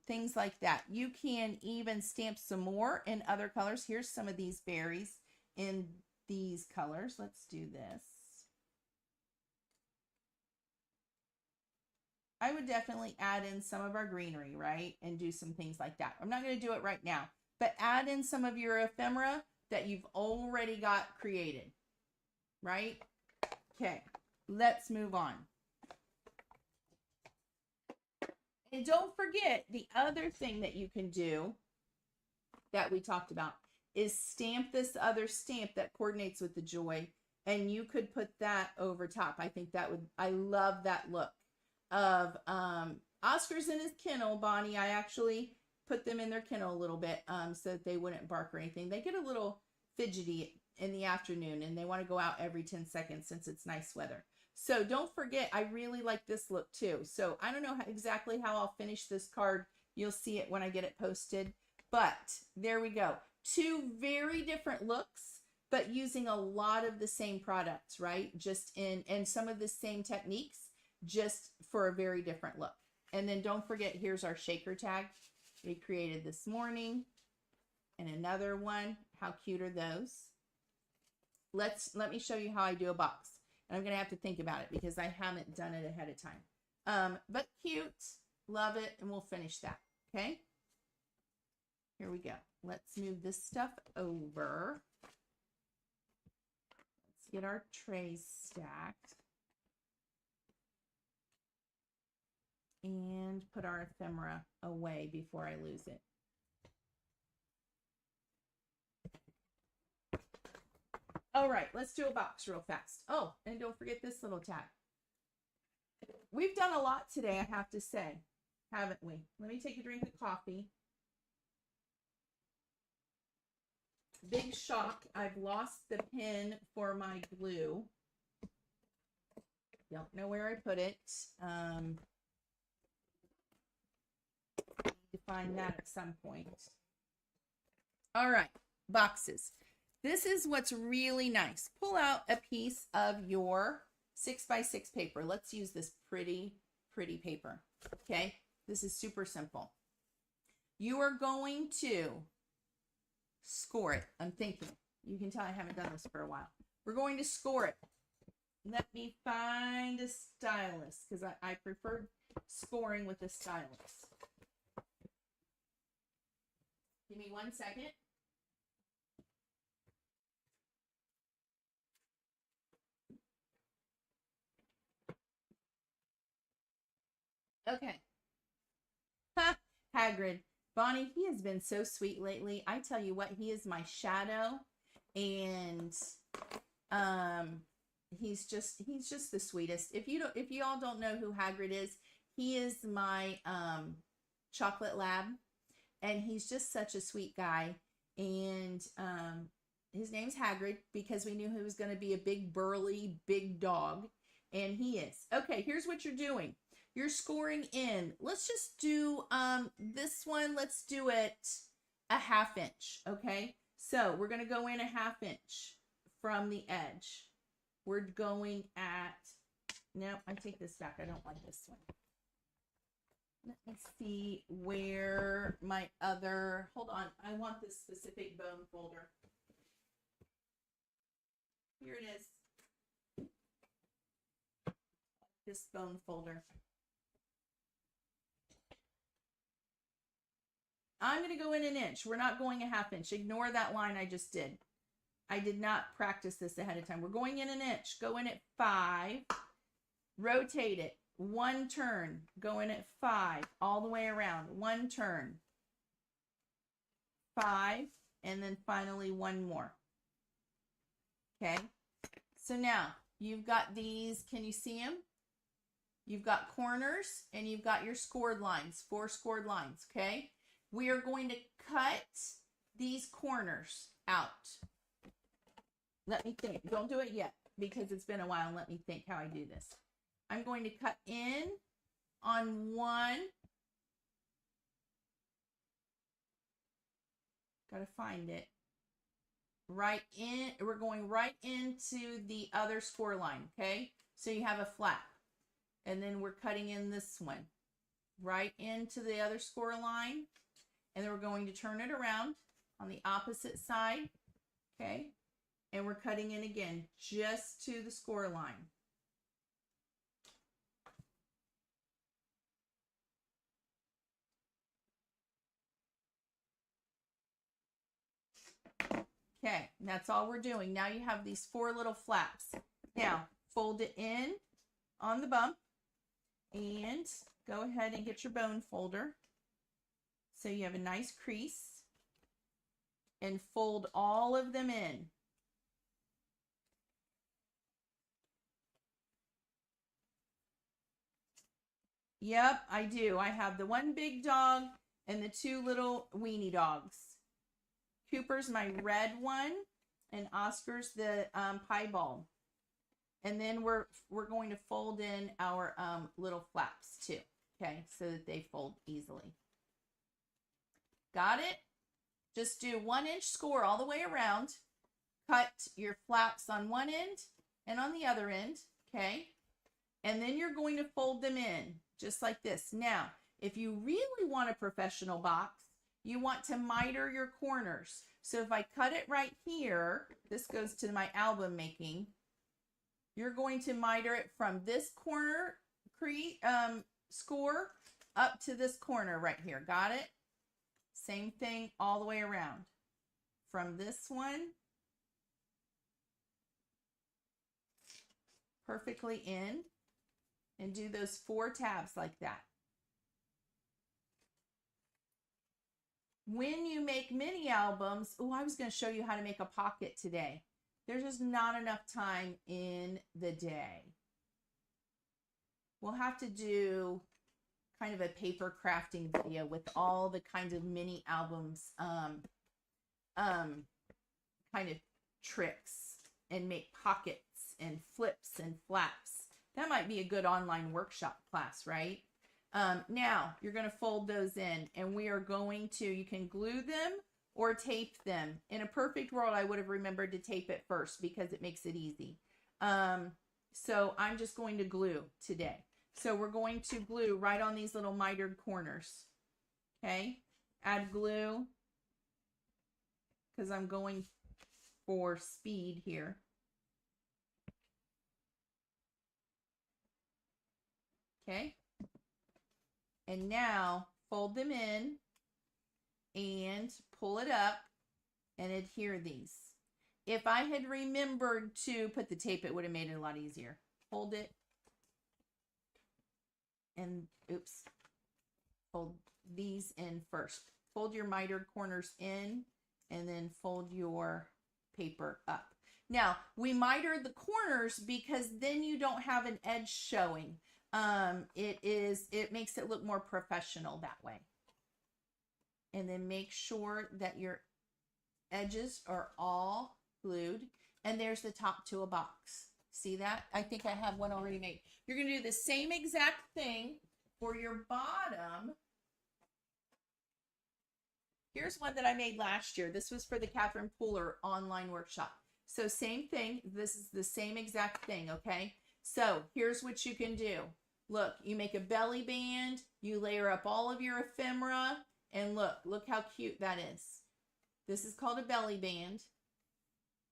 Things like that. You can even stamp some more in other colors. Here's some of these berries in these colors. Let's do this. I would definitely add in some of our greenery, right? And do some things like that. I'm not going to do it right now, but add in some of your ephemera that you've already got created, right? Okay, let's move on. And don't forget, the other thing that you can do that we talked about is stamp this other stamp that coordinates with the joy. And you could put that over top. I think that would, I love that look of Oscar's in his kennel, Bonnie. I actually put them in their kennel a little bit so that they wouldn't bark or anything. They get a little fidgety in the afternoon, and they want to go out every 10 seconds since it's nice weather. So don't forget, I really like this look too. So I don't know exactly how I'll finish this card. You'll see it when I get it posted. But there we go. Two very different looks, but using a lot of the same products, right? Just and some of the same techniques, just for a very different look. And then don't forget, here's our shaker tag we created this morning. And another one. How cute are those? Let me show you how I do a box. And I'm going to have to think about it because I haven't done it ahead of time. But cute. Love it. And we'll finish that. Okay. Here we go. Let's move this stuff over. Let's get our trays stacked. And put our ephemera away before I lose it. All right, let's do a box real fast. Oh, and don't forget this little tag. We've done a lot today, I have to say, haven't we? Let me take a drink of coffee. Big shock, I've lost the pin for my glue. Don't know where I put it. Need to find that at some point. All right, boxes. This is what's really nice. Pull out a piece of your 6x6 paper. Let's use this pretty paper. Okay, this is super simple. You are going to score it. I'm thinking. You can tell I haven't done this for a while. We're going to score it. Let me find a stylus because I prefer scoring with a stylus. Give me 1 second. Okay. Ha! Hagrid. Bonnie, he has been so sweet lately. I tell you what, he is my shadow. And he's just the sweetest. If you all don't know who Hagrid is, he is my chocolate lab. And he's just such a sweet guy. And his name's Hagrid because we knew he was going to be a big, burly, big dog. And he is. Okay, here's what you're doing. You're scoring in. Let's just do this one. Let's do it a 1/2 inch. Okay. So we're going to go in a 1/2 inch from the edge. We're going at, no, I take this back. I don't like this one. Let me see where my other, hold on. I want this specific bone folder. Here it is. This bone folder. I'm going to go in an inch. We're not going a 1/2 inch. Ignore that line I just did. I did not practice this ahead of time. We're going in an inch. Go in at 5. Rotate it. 1 turn. Go in at 5. All the way around. 1 turn. 5. And then finally 1 more. Okay. So now you've got these. Can you see them? You've got corners and you've got your scored lines. 4 scored lines. Okay. We are going to cut these corners out. Let me think. Don't do it yet because it's been a while. Let me think how I do this. I'm going to cut in on 1. Got to find it. Right in. We're going right into the other score line. Okay. So you have a flap. And then we're cutting in this one. Right into the other score line. And then we're going to turn it around on the opposite side. Okay. And we're cutting in again just to the score line. Okay, and that's all we're doing. Now you have these 4 little flaps. Now, fold it in on the bump and go ahead and get your bone folder. So you have a nice crease and fold all of them in. Yep, I do. I have the 1 big dog and the 2 little weenie dogs. Cooper's my red one, and Oscar's the piebald. And then we're going to fold in our little flaps too, okay, so that they fold easily. Got it? Just do 1 inch score all the way around. Cut your flaps on one end and on the other end, okay? And then you're going to fold them in just like this. Now, if you really want a professional box, you want to miter your corners. So if I cut it right here, this goes to my album making. You're going to miter it from this corner score up to this corner right here. Got it? Same thing all the way around. From this one perfectly in, and do those 4 tabs like that. When you make mini albums, oh, I was going to show you how to make a pocket today. There's just not enough time in the day. We'll have to do kind of a paper crafting video with all the kinds of mini albums, kind of tricks, and make pockets and flips and flaps. That might be a good online workshop class, right? Now you're going to fold those in, and we are going to, you can glue them or tape them. In a perfect world, I would have remembered to tape it first because it makes it easy. So I'm just going to glue today. So we're going to glue right on these little mitered corners. Okay, add glue because I'm going for speed here. Okay, and now fold them in and pull it up and adhere these. If I had remembered to put the tape, it would have made it a lot easier. Hold it and oops, fold these in first. Fold your mitered corners in and then fold your paper up. Now we mitered the corners because then you don't have an edge showing. It makes it look more professional that way. And then make sure that your edges are all glued. And there's the top to a box. See that? I think I have one already made. You're going to do the same exact thing for your bottom. Here's one that I made last year. This was for the Catherine Pooler online workshop. So same thing. This is the same exact thing, okay? So here's what you can do. Look, you make a belly band, you layer up all of your ephemera, and look how cute that is. This is called a belly band.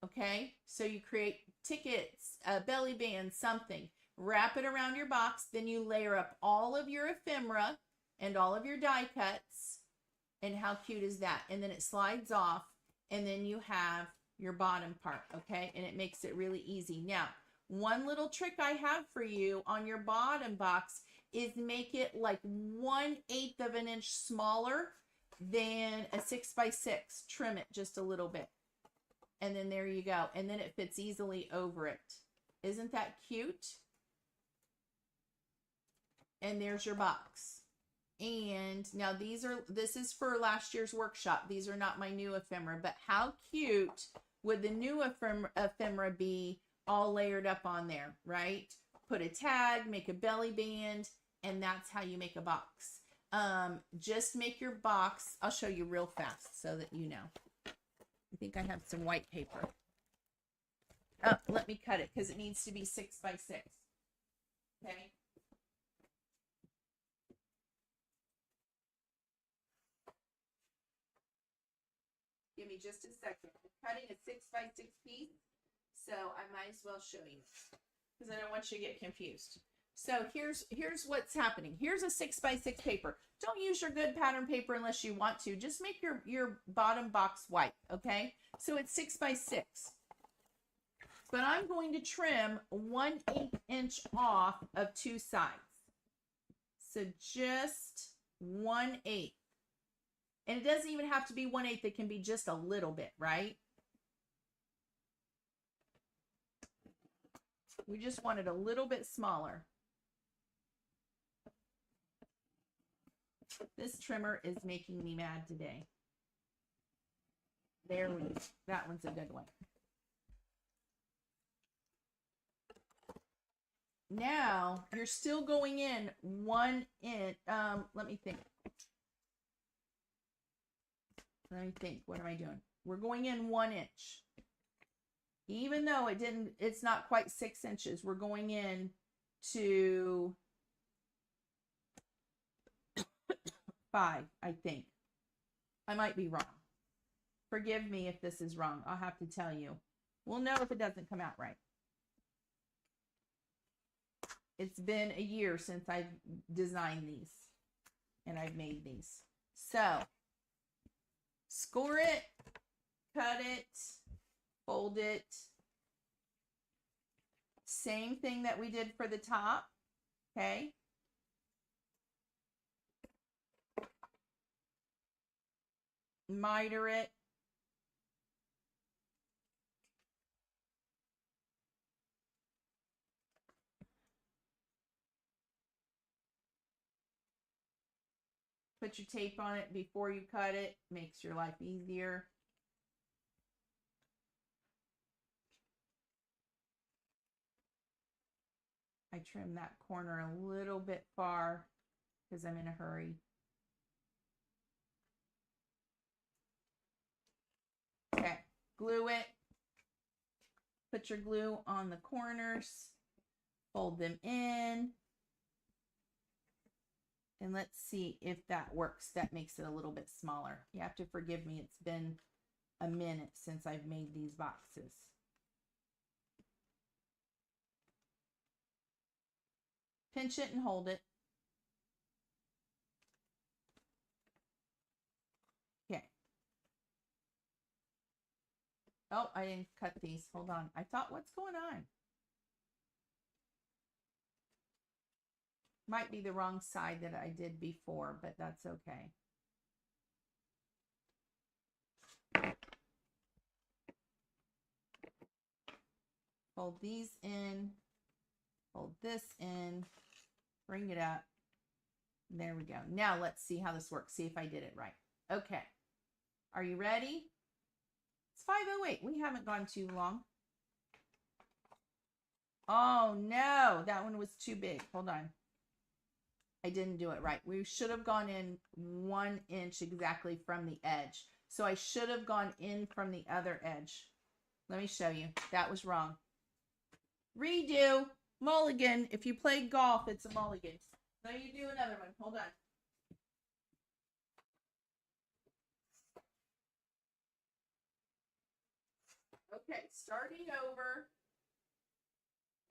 Okay, so you create tickets, a belly band, something. Wrap it around your box, then you layer up all of your ephemera and all of your die cuts. And how cute is that? And then it slides off, and then you have your bottom part, okay? And it makes it really easy. Now, one little trick I have for you on your bottom box is make it like 1/8 of an inch smaller than a 6x6. Trim it just a little bit. And then there you go. And then it fits easily over it. Isn't that cute? And there's your box. And now this is for last year's workshop. These are not my new ephemera, but how cute would the new ephemera be all layered up on there, right? Put a tag, make a belly band, and that's how you make a box. Just make your box. I'll show you real fast so that you know. I think I have some white paper. Oh, let me cut it because it needs to be 6x6. Okay. Give me just a second. I'm cutting a 6x6 piece, so I might as well show you because I don't want you to get confused. So here's what's happening. Here's a 6x6 paper. Don't use your good pattern paper unless you want to. Just make your bottom box white, okay? So it's 6x6. But I'm going to trim 1/8 inch off of 2 sides. So just 1/8. And it doesn't even have to be 1/8. It can be just a little bit, right? We just want it a little bit smaller. This trimmer is making me mad today. There we go. That one's a good one. Now you're still going in 1 inch. Let me think. What am I doing? We're going in 1 inch. Even though it's not quite 6 inches, we're going in to 5, I think. I might be wrong. Forgive me if this is wrong. I'll have to tell you. We'll know if it doesn't come out right. It's been a year since I've designed these and I've made these. So, score it, cut it, fold it. Same thing that we did for the top, okay? Miter it. Put your tape on it before you cut it. Makes your life easier. I trim that corner a little bit far because I'm in a hurry. Okay, glue it. Put your glue on the corners. Fold them in. And let's see if that works. That makes it a little bit smaller. You have to forgive me. It's been a minute since I've made these boxes. Pinch it and hold it. Okay. Oh, I didn't cut these. Hold on. I thought, what's going on? Might be the wrong side that I did before, but that's okay. Fold these in. Fold this in. Bring it up. There we go. Now let's see how this works. See if I did it right. Okay. Are you ready? It's 5:08. We haven't gone too long. Oh no, that one was too big. Hold on. I didn't do it right. We should have gone in 1 inch exactly from the edge. So I should have gone in from the other edge. Let me show you. That was wrong. Redo. Mulligan. If you played golf, it's a mulligan. Let me do another one. Hold on. Okay, starting over.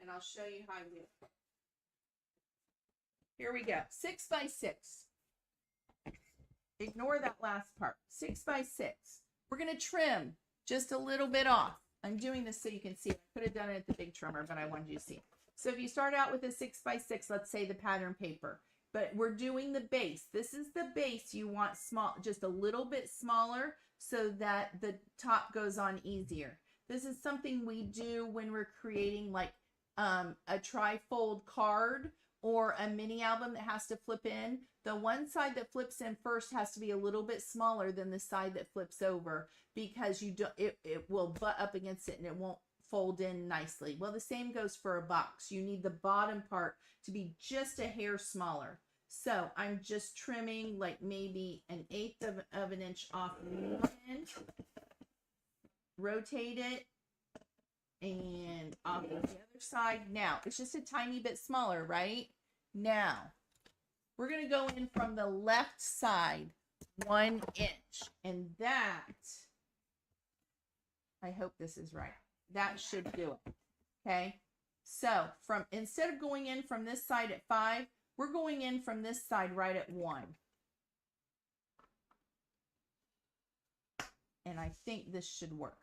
And I'll show you how I do it. Here we go. 6 by 6. Ignore that last part. 6 by 6. We're going to trim just a little bit off. I'm doing this so you can see. I could have done it at the big trimmer, but I wanted you to see. So if you start out with a 6 by 6, let's say the pattern paper, but we're doing the base. This is the base you want small, just a little bit smaller so that the top goes on easier. This is something we do when we're creating like a tri-fold card or a mini album that has to flip in. The one side that flips in first has to be a little bit smaller than the side that flips over because it will butt up against it and it won't fold in nicely. Well, the same goes for a box. You need the bottom part to be just a hair smaller. So I'm just trimming like maybe 1/8 of an inch off one end. Rotate it and off the other side. Now, it's just a tiny bit smaller, right? Now, we're going to go in from the left side 1 inch. And that, I hope this is right. That should do it. Okay? So, instead of going in from this side at 5, we're going in from this side right at 1. And I think this should work.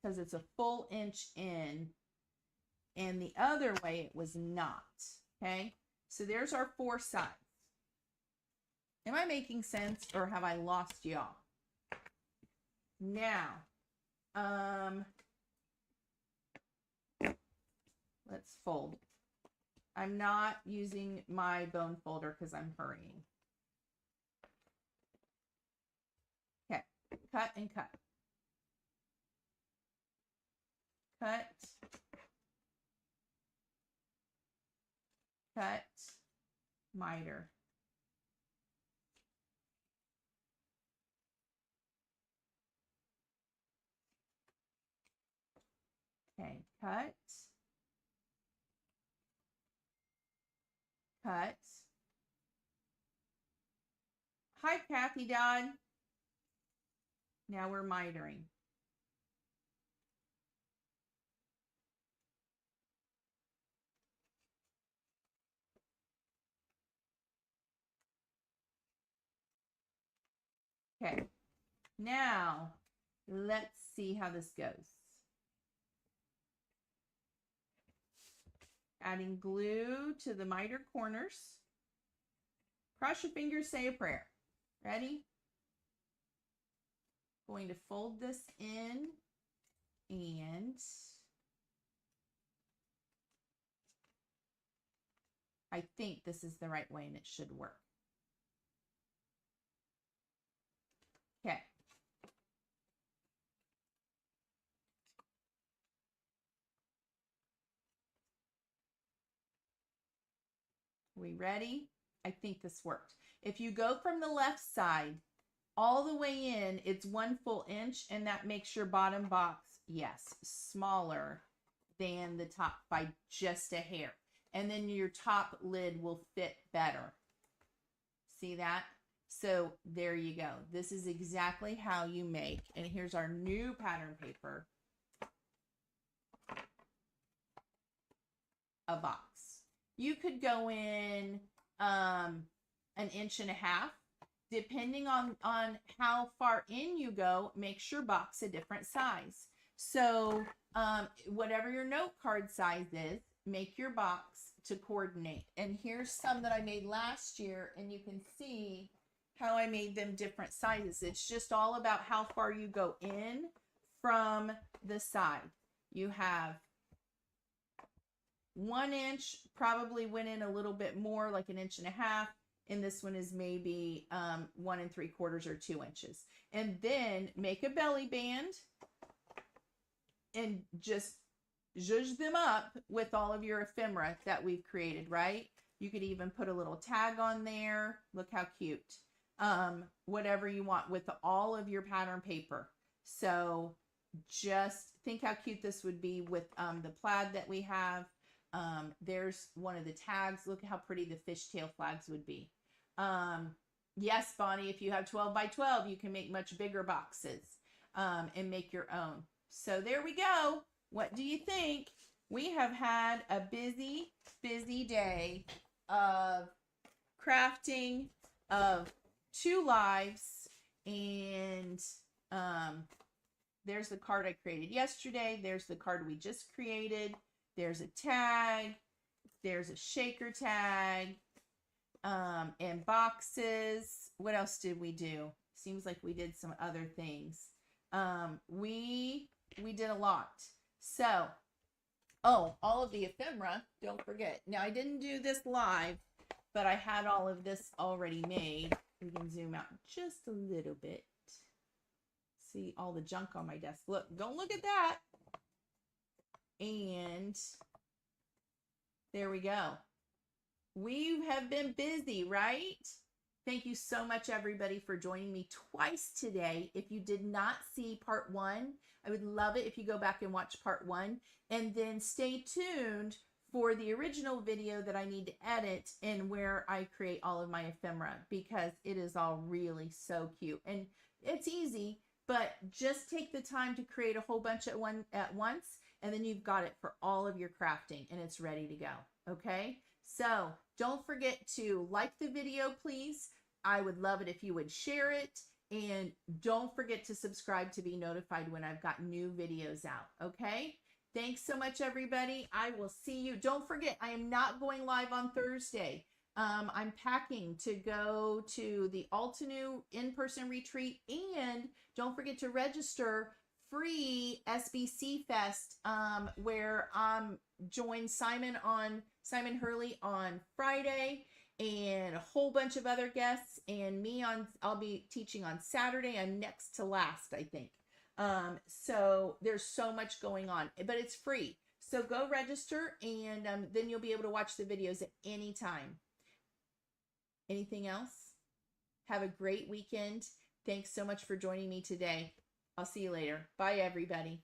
Because it's a full inch in, and the other way it was not. Okay, so there's our 4 sides. Am I making sense, or have I lost y'all? Now, let's fold. I'm not using my bone folder because I'm hurrying. Okay, cut and cut. cut, cut, miter. Okay, cut, cut. Hi, Kathy Dodd. Now we're mitering. Okay, now let's see how this goes. Adding glue to the miter corners. Cross your fingers, say a prayer. Ready? Going to fold this in and I think this is the right way and it should work. Okay. We ready? I think this worked. If you go from the left side all the way in, it's 1 full inch, and that makes your bottom box, yes, smaller than the top by just a hair. And then your top lid will fit better. See that? So there you go. This is exactly how you make, and here's our new pattern paper, a box. You could go in 1.5 inches. Depending on how far in you go, makes your box a different size. So whatever your note card size is, make your box to coordinate. And here's some that I made last year, and you can see how I made them different sizes. It's just all about how far you go in from the side. You have 1 inch, probably went in a little bit more, like 1.5 inches. And this one is maybe 1 3/4 or 2 inches. And then make a belly band and just zhuzh them up with all of your ephemera that we've created, right? You could even put a little tag on there. Look how cute. Whatever you want with all of your pattern paper. So just think how cute this would be with the plaid that we have. There's one of the tags. Look how pretty the fishtail flags would be. Yes, Bonnie, if you have 12 by 12, you can make much bigger boxes and make your own. So there we go. What do you think? We have had a busy, busy day of crafting of 2 lives, and there's the card I created yesterday. There's the card we just created. There's a tag. There's a shaker tag. And boxes. What else did we do? Seems like we did some other things. We did a lot. So, oh, all of the ephemera, don't forget. Now, I didn't do this live, but I had all of this already made. We can zoom out just a little bit. See all the junk on my desk. Look, don't look at that. And there we go. We have been busy, right? Thank you so much, everybody, for joining me twice today. If you did not see part 1, I would love it if you go back and watch part 1, and then stay tuned for the original video that I need to edit and where I create all of my ephemera, because it is all really so cute. And it's easy, but just take the time to create a whole bunch at once, and then you've got it for all of your crafting, and it's ready to go, okay? So don't forget to like the video, please. I would love it if you would share it. And don't forget to subscribe to be notified when I've got new videos out, okay? Thanks so much, everybody. I will see you. Don't forget, I am not going live on Thursday. I'm packing to go to the Altenew in-person retreat. And don't forget to register free SBC Fest, where join Simon Hurley on Friday, and a whole bunch of other guests, and me I'll be teaching on Saturday. I'm next to last, I think. So there's so much going on, but it's free. So go register, and then you'll be able to watch the videos at any time. Anything else? Have a great weekend. Thanks so much for joining me today. I'll see you later. Bye, everybody.